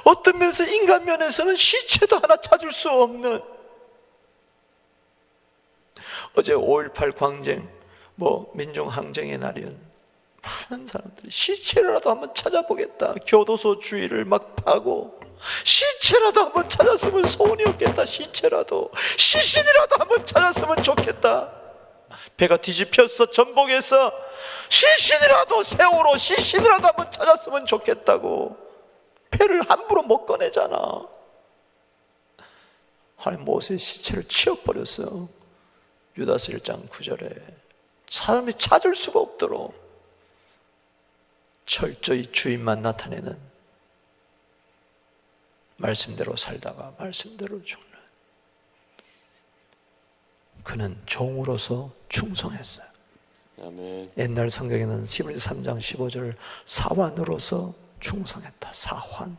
어떤 면에서 인간 면에서는 시체도 하나 찾을 수 없는, 어제 5.18 광쟁, 민중항쟁의 날이었는데 많은 사람들이 시체라도 한번 찾아보겠다, 교도소 주위를 막 파고 시체라도 한번 찾았으면 소원이 없겠다, 시체라도, 시신이라도 한번 찾았으면 좋겠다. 배가 뒤집혔어, 전복에서 시신이라도, 세월호 시신이라도 한번 찾았으면 좋겠다고 배를 함부로 못 꺼내잖아. 하나님 모세의 시체를 치워버렸어. 유다서 1장 9절에 사람이 찾을 수가 없도록 철저히 주인만 나타내는, 말씀대로 살다가 말씀대로 죽는, 그는 종으로서 충성했어요. 아멘. 옛날 성경에는 히브리서 3장 15절 사환으로서 충성했다. 사환.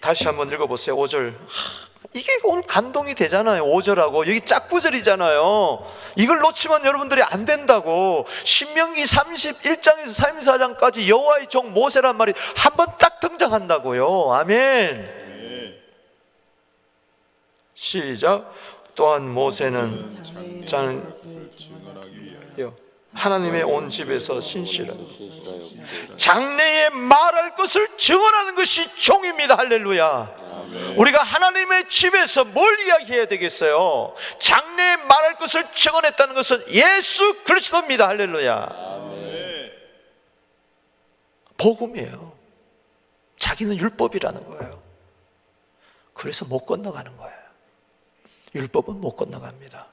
다시 한번 읽어보세요. 5절. 이게 오늘 감동이 되잖아요. 5절하고 여기 짝구절이잖아요. 이걸 놓치면 여러분들이 안 된다고. 신명기 31장에서 34장까지 여호와의 종 모세란 말이 한 번 딱 등장한다고요. 아멘. 시작. 또한 모세는 장래의 것을 증언하기 위하여 하나님의 온 집에서 신실한, 장래에 말할 것을 증언하는 것이 종입니다. 할렐루야. 우리가 하나님의 집에서 뭘 이야기해야 되겠어요? 장래에 말할 것을 증언했다는 것은 예수 그리스도입니다. 할렐루야. 복음이에요. 자기는 율법이라는 거예요. 그래서 못 건너가는 거예요. 율법은 못 건너갑니다.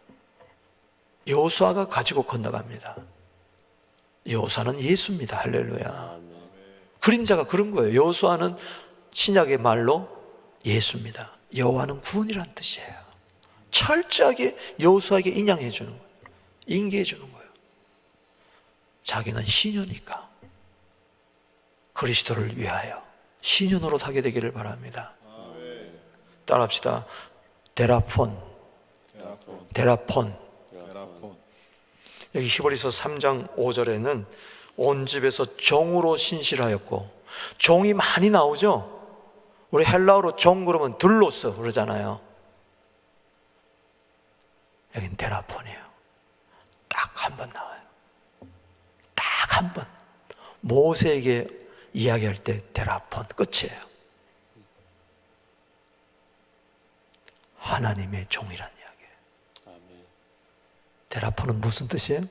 여호수아가 가지고 건너갑니다. 여호수아는 예수입니다. 할렐루야. 그림자가 그런 거예요. 여호수아는 신약의 말로 예수입니다. 여호와는 구원이란 뜻이에요. 철저하게 여호수아에게 인양해 주는 거예요. 인계해 주는 거예요. 자기는 신유니까 그리스도를 위하여 신유노로 하게 되기를 바랍니다. 따라합시다. 데라폰. 여기 히브리서 3장 5절에는 온 집에서 종으로 신실하였고, 종이 많이 나오죠. 우리 헬라어로 종 그러면 둘로스 그러잖아요. 여긴 데라폰이에요. 딱 한 번 나와요. 딱 한 번. 모세에게 이야기할 때 데라폰 끝이에요. 하나님의 종이란 이야기예요. 데라폰은 무슨 뜻이에요?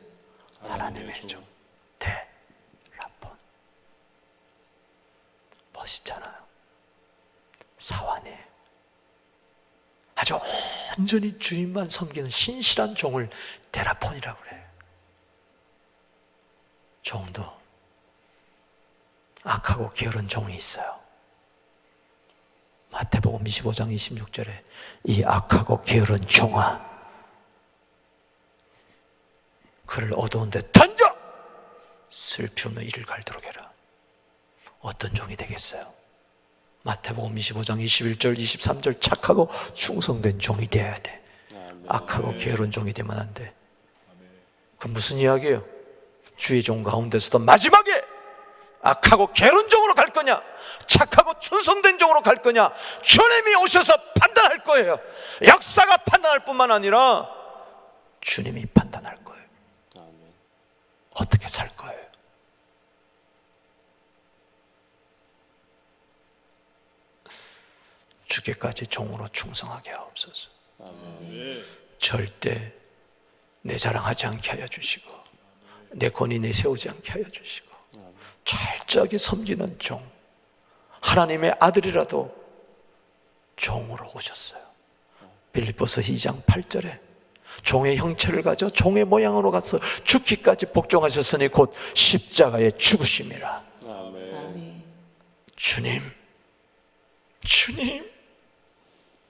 하나님의 종. 데라폰. 멋있잖아요. 사환이에요. 아주 온전히 주인만 섬기는 신실한 종을 데라폰이라고 그래요. 종도 악하고 게으른 종이 있어요. 마태복음 25장 26절에 이 악하고 게으른 종아, 그를 어두운 데 던져 슬피우며 이를 갈도록 해라. 어떤 종이 되겠어요? 마태복음 25장 21절 23절 착하고 충성된 종이 되어야 돼. 악하고 게으른 종이 되면 안 돼. 그 무슨 이야기예요? 주의 종 가운데서도 마지막에 악하고 게으른 종으로 갈 거냐, 착하고 충성된 종으로 갈 거냐, 주님이 오셔서 판단할 거예요. 역사가 판단할 뿐만 아니라 주님이 판단할 거예요. 어떻게 살 거예요? 죽기까지 종으로 충성하게 하옵소서. 절대 내 자랑하지 않게 하여 주시고, 내 권위 내세우지 않게 하여 주시고, 철저하게 섬기는 종, 하나님의 아들이라도 종으로 오셨어요. 빌립보서 2장 8절에 종의 형체를 가져 종의 모양으로 가서 죽기까지 복종하셨으니 곧 십자가에 죽으심이라. 주님, 주님,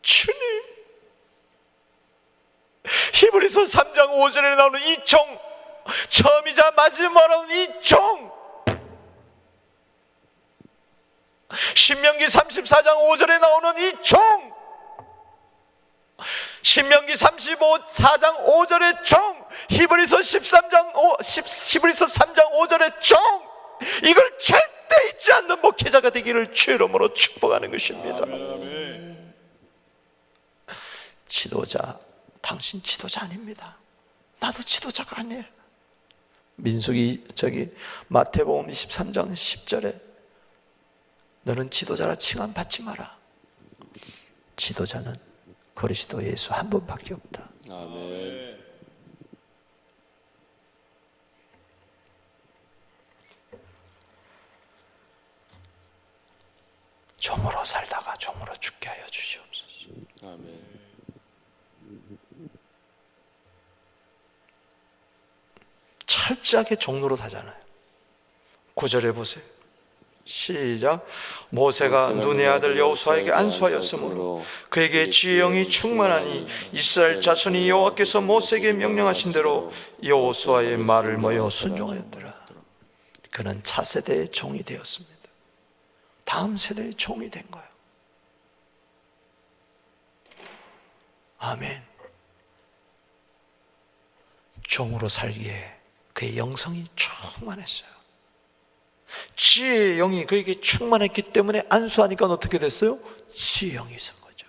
주님. 히브리서 3장 5절에 나오는 이 종, 처음이자 마지막으로 이 종, 신명기 34장 5절에 나오는 이 종, 신명기 4장 5절의 종, 히브리서 3장 5절의 종, 이걸 절대 잊지 않는 목회자가 되기를 주 이름으로 축복하는 것입니다. 지도자, 당신 지도자 아닙니다. 나도 지도자가 아니에요. 민수기 마태복음 23장 10절에 너는 지도자라 칭함 받지 마라. 지도자는 그리스도 예수 한 분밖에 없다. 아멘. 종으로 살다가 종으로 죽게 하여 주시옵소서. 아멘. 철저하게 종로로 사잖아요. 9절에 보세요. 시작. 모세가 눈의 아들 여호수아에게 안수하였으므로 그에게 지혜의 영이 충만하니 이스라엘 자손이 여호와께서 모세에게 명령하신 대로 여호수아의 말을 모여 순종하였더라. 그는 차세대의 종이 되었습니다. 다음 세대의 종이 된 거예요. 아멘. 종으로 살기에 그의 영성이 충만했어요. 지혜의 영이 그에게 충만했기 때문에 안수하니까 어떻게 됐어요? 지혜의 영이 있은 거죠.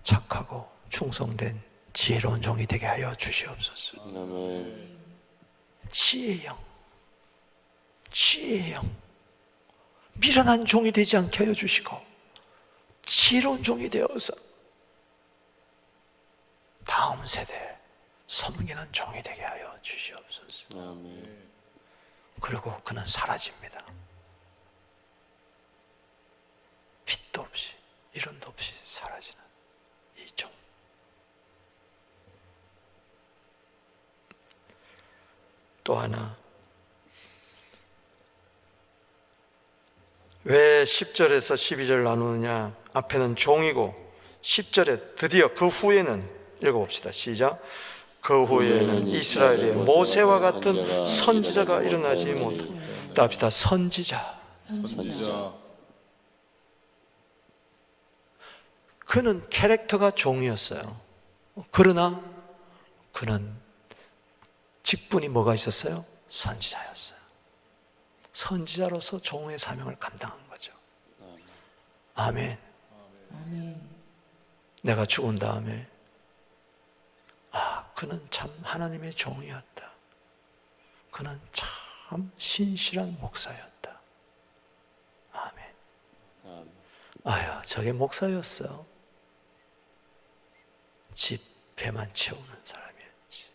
착하고 충성된 지혜로운 종이 되게 하여 주시옵소서. 아멘. 지혜의 영, 지혜의 영, 미련한 종이 되지 않게 하여 주시고 지혜로운 종이 되어서 다음 세대에 섬기는 종이 되게 하여 주시옵소서. 아멘. 그리고 그는 사라집니다. 빛도 없이 이름도 없이 사라지는 이 종. 또 하나, 왜 10절에서 12절 나누느냐? 앞에는 종이고 10절에 드디어 그 후에는 읽어봅시다. 시작. 그 후에는 이스라엘에 모세와 같은 선지자가 일어나지 못한다. 합시다. 선지자. 그는 캐릭터가 종이었어요. 그러나 그는 직분이 뭐가 있었어요? 선지자였어요. 선지자로서 종의 사명을 감당한 거죠. 아멘. 내가 죽은 다음에 그는 참 하나님의 종이었다. 그는 참 신실한 목사였다. 아멘. 아유, 저게 목사였어. 집 배만 채우는 사람이었지.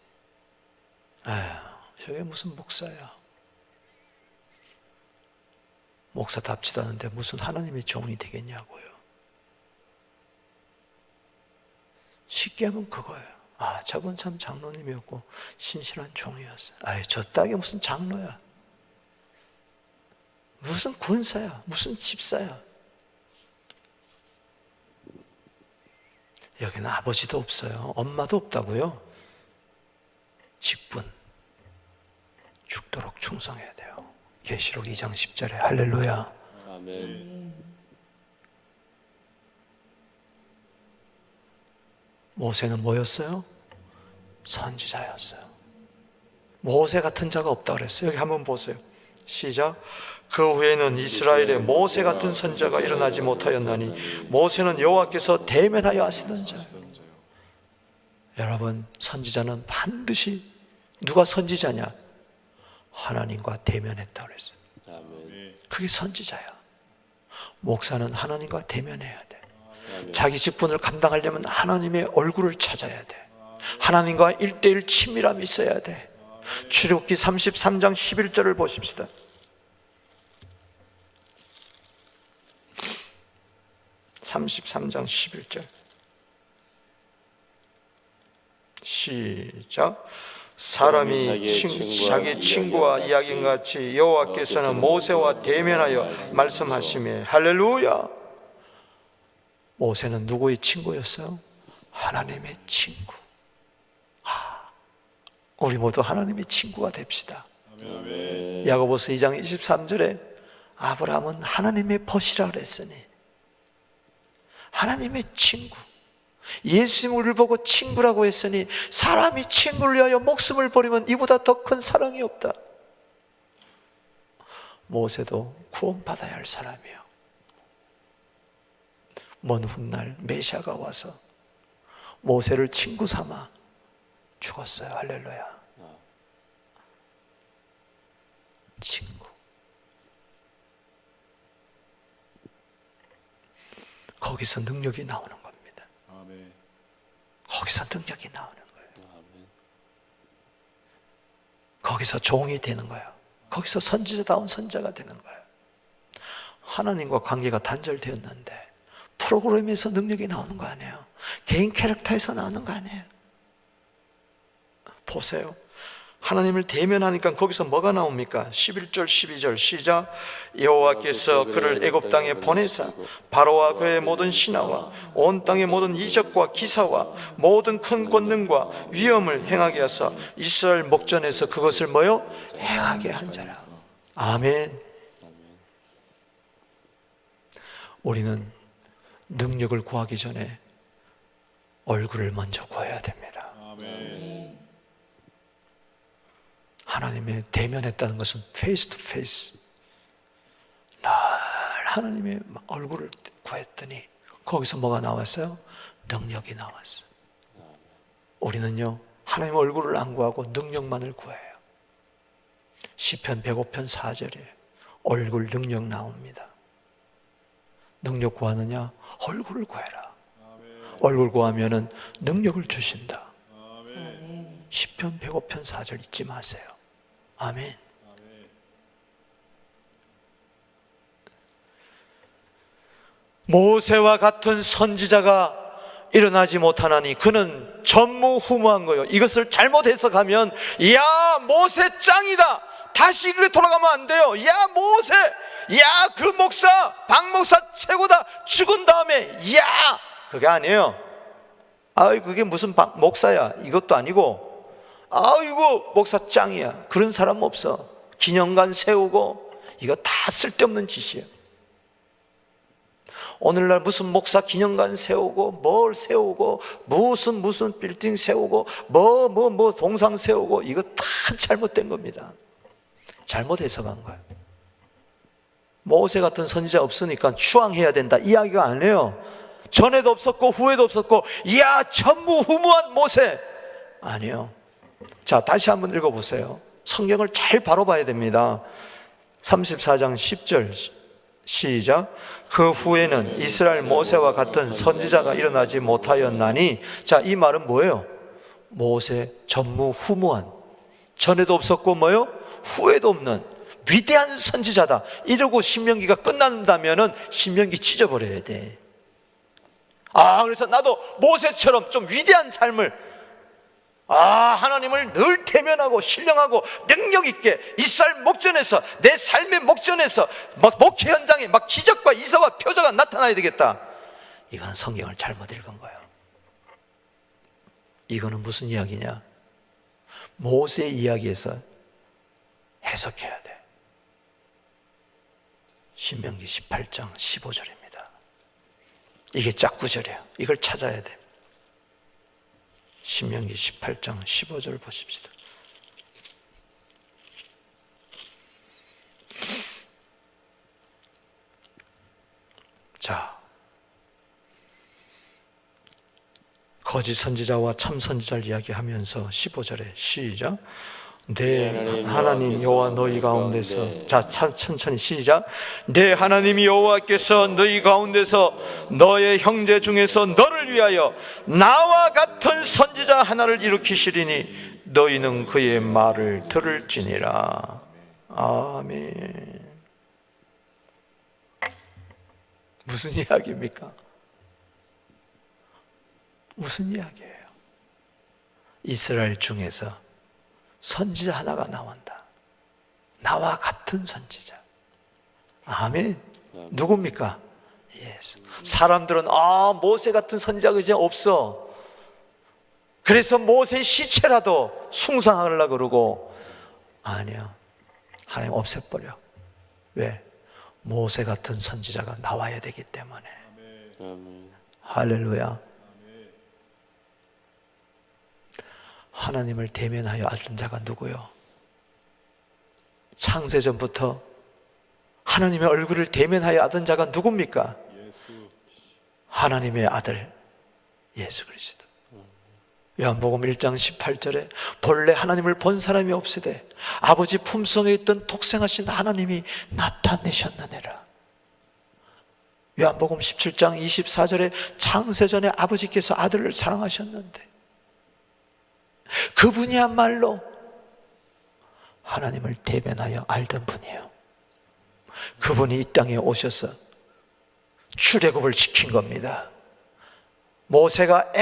아유, 저게 무슨 목사야. 목사답지도 않은데 무슨 하나님의 종이 되겠냐고요. 쉽게 하면 그거예요. 저분 참 장로님이었고 신실한 종이었어요. 저 땅에 무슨 장로야. 무슨 군사야. 무슨 집사야. 여기는 아버지도 없어요. 엄마도 없다고요. 직분. 죽도록 충성해야 돼요. 계시록 2장 10절에 할렐루야. 아멘. 모세는 뭐였어요? 선지자였어요. 모세 같은 자가 없다고 그랬어요. 여기 한번 보세요. 시작. 그 후에는 이스라엘에 모세 같은 선지자가 일어나지 못하였나니 모세는 여호와께서 대면하여 하시던 자. 여러분, 선지자는 반드시 누가 선지자냐? 하나님과 대면했다고 그랬어요. 아멘. 그게 선지자야. 목사는 하나님과 대면해야 돼. 자기 직분을 감당하려면 하나님의 얼굴을 찾아야 돼. 하나님과 1:1 친밀함이 있어야 돼. 출애굽기 33장 11절을 보십시다. (33장 11절) 시작. 사람이 자기 친구와 이야기인 같이 여호와께서는 모세와 대면하여 말씀하시며 할렐루야. 모세는 누구의 친구였어요? 하나님의 친구. 우리 모두 하나님의 친구가 됩시다. 야고보서 2장 23절에 아브라함은 하나님의 벗이라 그랬으니 하나님의 친구. 예수님 우리를 보고 친구라고 했으니 사람이 친구를 위하여 목숨을 버리면 이보다 더 큰 사랑이 없다. 모세도 구원받아야 할 사람이에요. 먼 훗날 메시아가 와서 모세를 친구 삼아 죽었어요. 할렐루야. 친구. 거기서 능력이 나오는 겁니다. 아멘. 거기서 능력이 나오는 거예요. 아멘. 거기서 종이 되는 거예요. 거기서 선지자다운 선자가 되는 거예요. 하나님과 관계가 단절되었는데 프로그램에서 능력이 나오는 거 아니에요. 개인 캐릭터에서 나오는 거 아니에요. 보세요. 하나님을 대면하니까 거기서 뭐가 나옵니까? 11절 12절 시작. 여호와께서 그를 애굽 땅에 보내사 바로와 그의 모든 신하와 온 땅의 모든 이적과 기사와 모든 큰 권능과 위엄을 행하게 하사 이스라엘 목전에서 그것을 뭐요? 행하게 한 자라. 아멘. 우리는 능력을 구하기 전에 얼굴을 먼저 구해야 됩니다. 아멘. 하나님의 대면했다는 것은 페이스 투 페이스. 늘 하나님의 얼굴을 구했더니 거기서 뭐가 나왔어요? 능력이 나왔어요. 우리는요 하나님 얼굴을 안 구하고 능력만을 구해요. 시편 105편 4절에 얼굴 능력 나옵니다. 능력 구하느냐? 얼굴을 구해라. 얼굴 구하면은 능력을 주신다. 시편 105편 4절 잊지 마세요. 아멘. 모세와 같은 선지자가 일어나지 못하나니 그는 전무후무한 거예요. 이것을 잘못 해석하면 야 모세 짱이다, 다시 그래 돌아가면 안 돼요. 야 모세, 야 그 목사 박 목사 최고다, 죽은 다음에 야 그게 아니에요. 아이 그게 무슨 목사야, 이것도 아니고 아이고 목사 짱이야, 그런 사람 없어. 기념관 세우고 이거 다 쓸데없는 짓이에요. 오늘날 무슨 목사 기념관 세우고 뭘 세우고 무슨 빌딩 세우고 뭐 동상 세우고 이거 다 잘못된 겁니다. 잘못 해석한 거예요. 모세 같은 선지자 없으니까 추앙해야 된다 이야기가 아니에요. 전에도 없었고 후에도 없었고 이야 전무후무한 모세 아니에요. 자 다시 한번 읽어보세요. 성경을 잘 바로 봐야 됩니다. 34장 10절 시작. 그 후에는 이스라엘 모세와 같은 선지자가 일어나지 못하였나니, 자 이 말은 뭐예요? 모세 전무후무한, 전에도 없었고 뭐요? 후에도 없는 위대한 선지자다 이러고 신명기가 끝난다면은 신명기 찢어버려야 돼. 그래서 나도 모세처럼 좀 위대한 삶을 하나님을 늘 대면하고 신령하고 능력 있게 이스라엘 목전에서 내 삶의 목전에서 막 목회 현장에 막 기적과 이사와 표적가 나타나야 되겠다. 이건 성경을 잘못 읽은 거예요. 이거는 무슨 이야기냐? 모세 이야기에서 해석해야 돼. 신명기 18장 15절입니다. 이게 짝구절이에요. 이걸 찾아야 돼. 신명기 18장 15절 보십시다. 자, 거짓 선지자와 참 선지자를 이야기하면서 15절에 시작. 내 하나님 여호와 너희 가운데서, 자 천천히 시작. 내 하나님 여호와께서 너희 가운데서 너의 형제 중에서 너를 위하여 나와 같은 선지자 하나를 일으키시리니 너희는 그의 말을 들을지니라. 아멘. 무슨 이야기입니까? 무슨 이야기예요? 이스라엘 중에서 선지자 하나가 나온다. 나와 같은 선지자. 아멘. 누굽니까? 예수. 사람들은 모세 같은 선지자가 이제 없어. 그래서 모세 시체라도 숭상하려고 그러고, 아니요. 하나님 없애버려. 왜? 모세 같은 선지자가 나와야 되기 때문에. 아멘. 할렐루야. 하나님을 대면하여 알던 자가 누구요? 창세전부터 하나님의 얼굴을 대면하여 알던 자가 누굽니까? 예수. 하나님의 아들 예수 그리스도. 요한복음 1장 18절에 본래 하나님을 본 사람이 없으되 아버지 품성에 있던 독생하신 하나님이 나타내셨느니라. 요한복음 17장 24절에 창세전에 아버지께서 아들을 사랑하셨는데 그분이야말로 하나님을 대면하여 알던 분이에요. 그분이 이 땅에 오셔서 출애굽을 시킨 겁니다. 모세가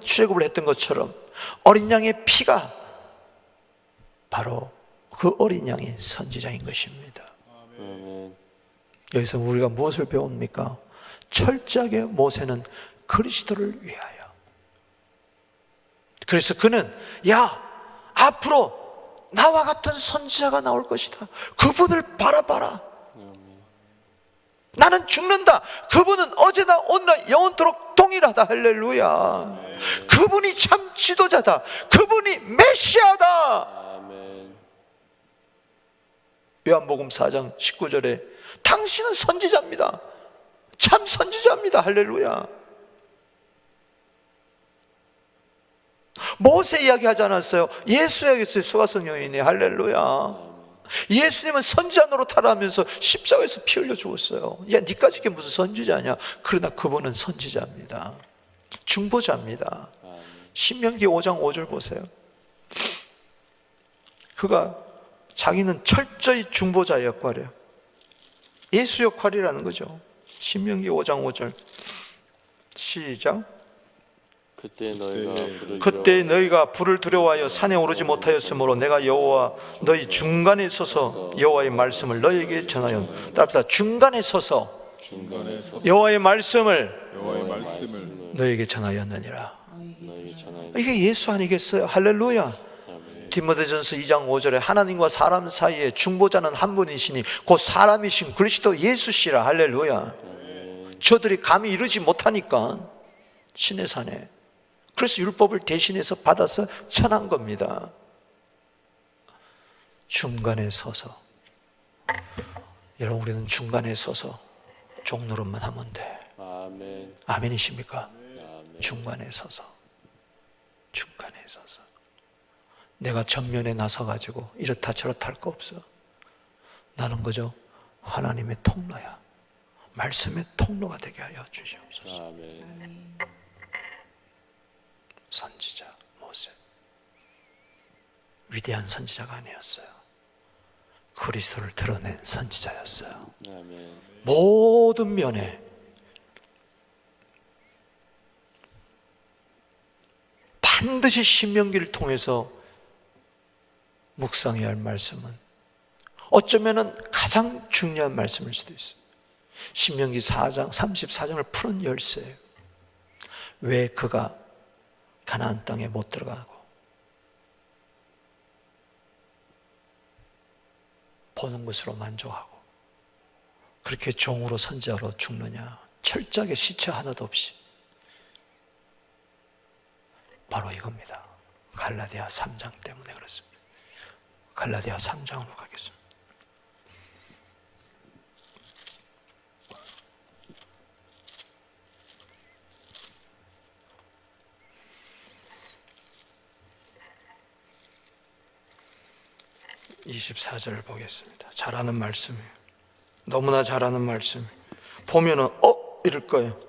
출애굽을 했던 것처럼 어린 양의 피가 바로 그 어린 양이 선지자인 것입니다. 아멘. 여기서 우리가 무엇을 배웁니까? 철저하게 모세는 그리스도를 위하여. 그래서 그는 앞으로 나와 같은 선지자가 나올 것이다. 그분을 바라봐라. 나는 죽는다. 그분은 어제나 오늘 영원토록 동일하다. 할렐루야. 그분이 참 지도자다. 그분이 메시아다. 아멘. 요한복음 4장 19절에 당신은 선지자입니다. 참 선지자입니다. 할렐루야. 모세 이야기 하지 않았어요. 예수 이야기했어요. 수가성령이니. 할렐루야. 예수님은 선지자 노릇하라 하면서 십자가에서 피 흘려 죽었어요. 야, 니까지 게 무슨 선지자냐? 그러나 그분은 선지자입니다. 중보자입니다. 신명기 5장 5절 보세요. 그가 자기는 철저히 중보자의 역할이에요. 예수 역할이라는 거죠. 신명기 5장 5절 시작. 그때 너희가 불을 두려워하여 산에 오르지 못하였으므로 내가 여호와 너희 중간에 서서 여호와의 말씀을 너희에게 전하여. 따라합시다. 중간에 서서 여호와의 말씀을 너희에게 전하였느니라. 이게 예수 아니겠어요? 할렐루야. 디모데전서 2장 5절에 하나님과 사람 사이에 중보자는 한 분이시니 곧 사람이신 그리스도 예수시라. 할렐루야. 저들이 감히 이루지 못하니까 신의 산에, 그래서 율법을 대신해서 받아서 전한 겁니다. 중간에 서서, 여러분 우리는 중간에 서서 종노릇만 하면 돼. 아멘. 아멘이십니까? 아멘. 중간에 서서 내가 전면에 나서가지고 이렇다 저렇다 할 거 없어. 나는 그저 하나님의 통로야. 말씀의 통로가 되게 하여 주시옵소서. 아멘. 선지자 모세, 위대한 선지자가 아니었어요. 그리스도를 드러낸 선지자였어요. 아멘. 모든 면에 반드시 신명기를 통해서 묵상해야 할 말씀은 어쩌면 가장 중요한 말씀일 수도 있어요. 신명기 4장 34장을 푸는 열쇠예요. 왜 그가 가나안 땅에 못 들어가고 보는 것으로 만족하고 그렇게 종으로 선지자로 죽느냐? 철저하게 시체 하나도 없이. 바로 이겁니다. 갈라디아 3장 때문에 그렇습니다. 갈라디아 3장으로 가겠습니다. (24절을) 보겠습니다. 잘하는 말씀이에요. 너무나 잘하는 말씀. 보면은 이럴 거예요.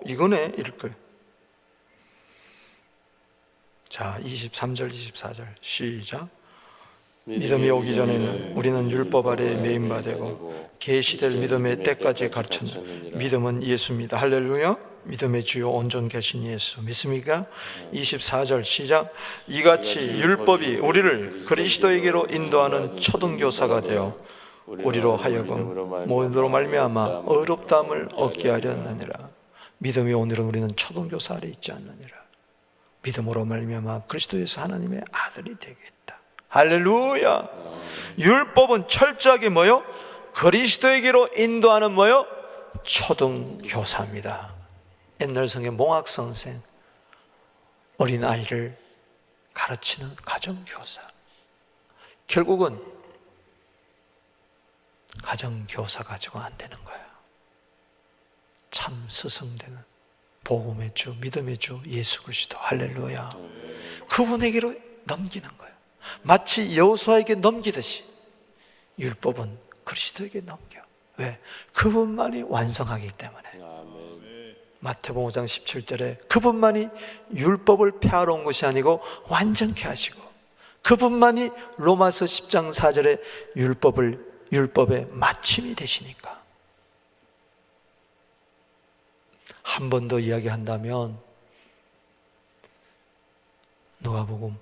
이거네 이럴 거예요. 자, 23절 24절 시작. 믿음이 오기 전에는 우리는 율법 아래에 매인바 되고 계시될 믿음의 때까지 가르쳤는 믿음은 예수입니다. 할렐루야. 믿음의 주요 온전 계신 예수 믿습니까? 24절 시작. 이같이 율법이 우리를 그리스도에게로 인도하는 초등교사가 되어 우리로 하여금 모든으로 말미암아 어렵다함을 얻게 하려느니라. 믿음이 오늘은 우리는 초등교사 아래 있지 않느니라. 믿음으로 말미암아 그리스도에서 하나님의 아들이 되겠다. 할렐루야. 율법은 철저하게 뭐요? 그리스도에게로 인도하는 뭐요? 초등교사입니다. 옛날 성의 몽학 선생 어린 아이를 가르치는 가정교사. 결국은 가정교사 가지고 안 되는 거예요. 참 스승되는 복음의 주, 믿음의 주 예수 그리스도. 할렐루야. 그분에게로 넘기는 거예요. 마치 여호수아에게 넘기듯이 율법은 그리스도에게 넘겨. 왜? 그분만이 완성하기 때문에. 아멘. 마태복음 5장 17절에 그분만이 율법을 폐하러 온 것이 아니고 완전케 하시고, 그분만이 로마서 10장 4절에 율법의 마침이 되시니까. 한 번 더 이야기한다면 누가복음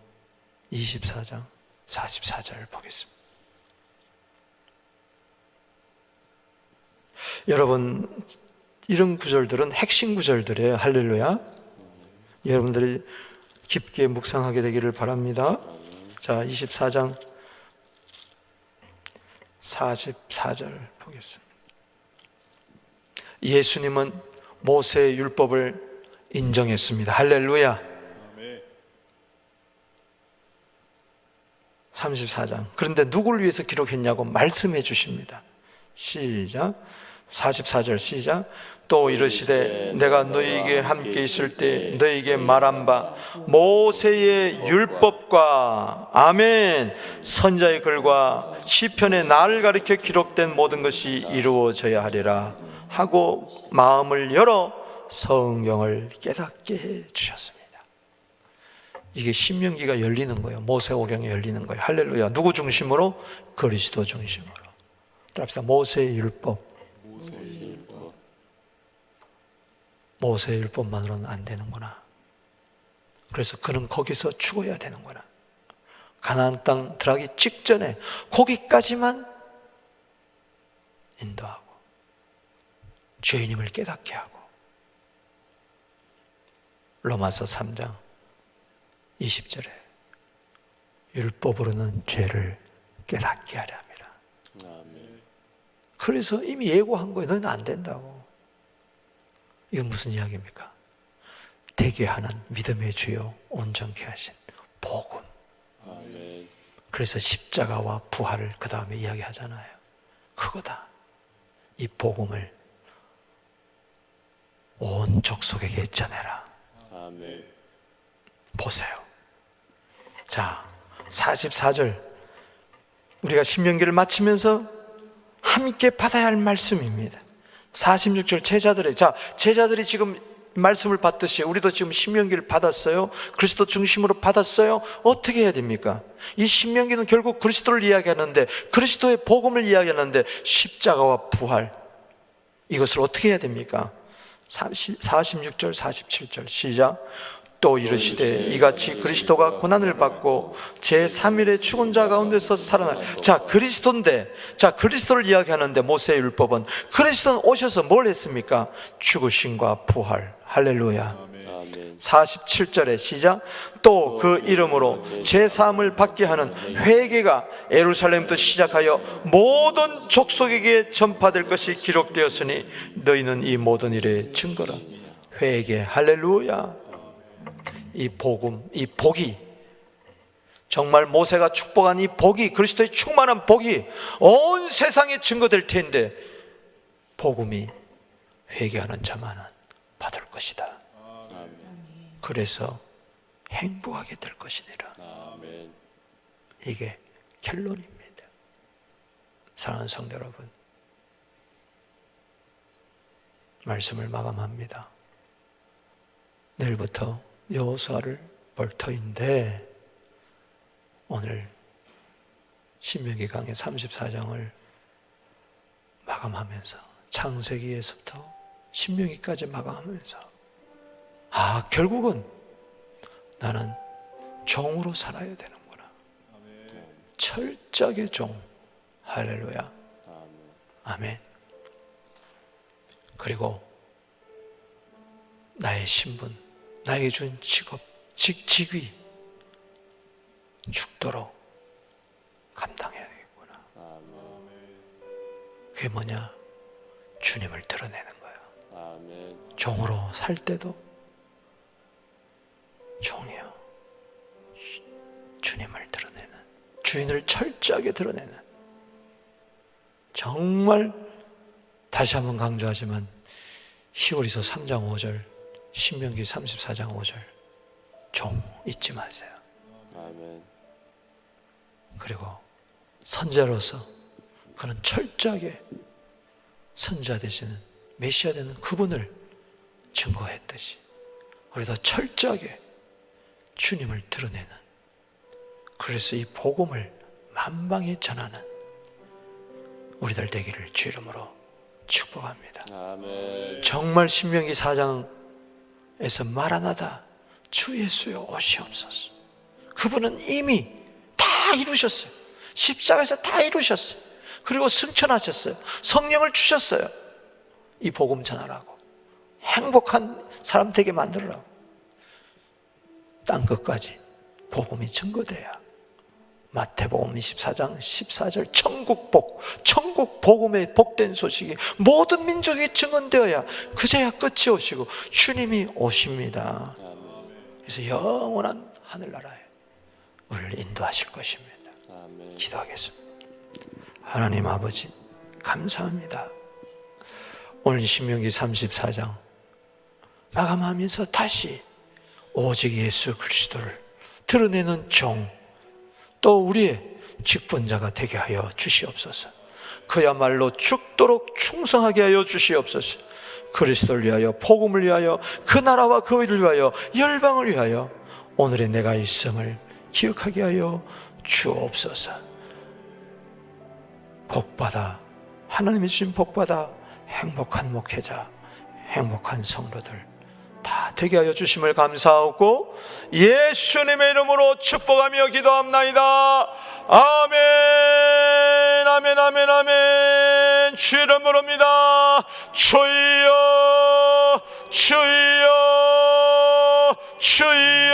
24장 44절을 보겠습니다. 여러분, 이런 구절들은 핵심 구절들이에요. 할렐루야. 여러분들이 깊게 묵상하게 되기를 바랍니다. 자, 24장 44절 보겠습니다. 예수님은 모세의 율법을 인정했습니다. 할렐루야. 34장. 그런데 누구를 위해서 기록했냐고 말씀해 주십니다. 시작. 44절 시작. 또 이르시되 내가 너희에게 함께 있을 때 너희에게 말한 바 모세의 율법과 아멘 선자의 글과 시편의 나를 가리켜 기록된 모든 것이 이루어져야 하리라 하고 마음을 열어 성경을 깨닫게 해 주셨습니다. 이게 신명기가 열리는 거예요. 모세오경이 열리는 거예요. 할렐루야. 누구 중심으로? 그리스도 중심으로. 따라합시다. 모세의 율법. 모세의 율법만으로는 안 되는구나. 그래서 그는 거기서 죽어야 되는구나. 가나안 땅 들어가기 직전에 거기까지만 인도하고 죄인임을 깨닫게 하고, 로마서 3장 20절에 율법으로는 죄를 깨닫게 하려 합니다. 그래서 이미 예고한 거예요. 너희는 안 된다고. 이건 무슨 이야기입니까? 되게 하는 믿음의 주요 온전케 하신 복음. 아멘. 그래서 십자가와 부활을 그 다음에 이야기하잖아요. 그거다. 이 복음을 온 족속에게 전해라. 아멘. 보세요. 자, 44절 우리가 신명기를 마치면서 함께 받아야 할 말씀입니다. 46절 제자들이 지금 말씀을 받듯이 우리도 지금 신명기를 받았어요. 그리스도 중심으로 받았어요. 어떻게 해야 됩니까? 이 신명기는 결국 그리스도를 이야기하는데, 그리스도의 복음을 이야기하는데, 십자가와 부활, 이것을 어떻게 해야 됩니까? 46절 47절 시작. 또 이르시되 이같이 그리스도가 고난을 받고 제3일에 죽은 자 가운데서 살아나. 자, 그리스도인데, 자, 그리스도를 이야기하는데 모세의 율법은, 그리스도는 오셔서 뭘 했습니까? 죽으심과 부활. 할렐루야. 아멘. 47절에 시작. 또 그 이름으로 제3을 받게 하는 회개가 예루살렘부터 시작하여 모든 족속에게 전파될 것이 기록되었으니 너희는 이 모든 일의 증거라. 회개. 할렐루야. 이 복음, 이 복이, 정말 모세가 축복한 이 복이, 그리스도의 충만한 복이 온 세상에 증거될 텐데, 복음이 회개하는 자만은 받을 것이다. 그래서 행복하게 될 것이니라. 아멘. 이게 결론입니다. 사랑하는 성도 여러분, 말씀을 마감합니다. 내일부터 여호수아를 볼 터인데, 오늘 신명기 강의 34장을 마감하면서, 창세기에서부터 신명기까지 마감하면서, 결국은 나는 종으로 살아야 되는구나. 철저하게 종. 할렐루야. 아멘. 그리고 나의 신분, 나에게 준 직업, 직위 죽도록 감당해야 되겠구나. 그게 뭐냐? 주님을 드러내는 거야. 아멘. 종으로 살 때도 종이요. 주인을 철저하게 드러내는, 정말 다시 한번 강조하지만 히브리서 3장 5절, 신명기 34장 5절 종 잊지 마세요. 아멘. 그리고 선자로서 그는 철저하게 선자 되시는 메시아 되는 그분을 증거했듯이 우리도 철저하게 주님을 드러내는, 그래서 이 복음을 만방에 전하는 우리들 되기를 주 이름으로 축복합니다. 아멘. 정말 신명기 4장에서 말하나다 주 예수여 오시옵소서. 그분은 이미 다 이루셨어요. 십자가에서 다 이루셨어요. 그리고 승천하셨어요. 성령을 주셨어요. 이 복음 전하라고, 행복한 사람 되게 만들으라고. 땅끝까지 복음이 증거돼야 마태복음 24장 14절 천국 복음의 복된 소식이 모든 민족에 증언되어야 그제야 끝이 오시고 주님이 오십니다. 그래서 영원한 하늘나라에 우리를 인도하실 것입니다. 아멘. 기도하겠습니다. 하나님 아버지 감사합니다. 오늘 신명기 34장 마감하면서 다시 오직 예수 그리스도를 드러내는 종, 또 우리의 직분자가 되게 하여 주시옵소서. 그야말로 죽도록 충성하게 하여 주시옵소서. 그리스도를 위하여, 복음을 위하여, 그 나라와 그 의를 위하여, 열방을 위하여 오늘의 내가 있음을 기억하게 하여 주옵소서. 복받아, 하나님이 주신 복받아 행복한 목회자, 행복한 성도들 다 되게 하여 주심을 감사하고 예수님의 이름으로 축복하며 기도합나이다. 아멘. 아멘. 아멘. 아멘. 주 이름으로입니다. 주여, 주여, 주여.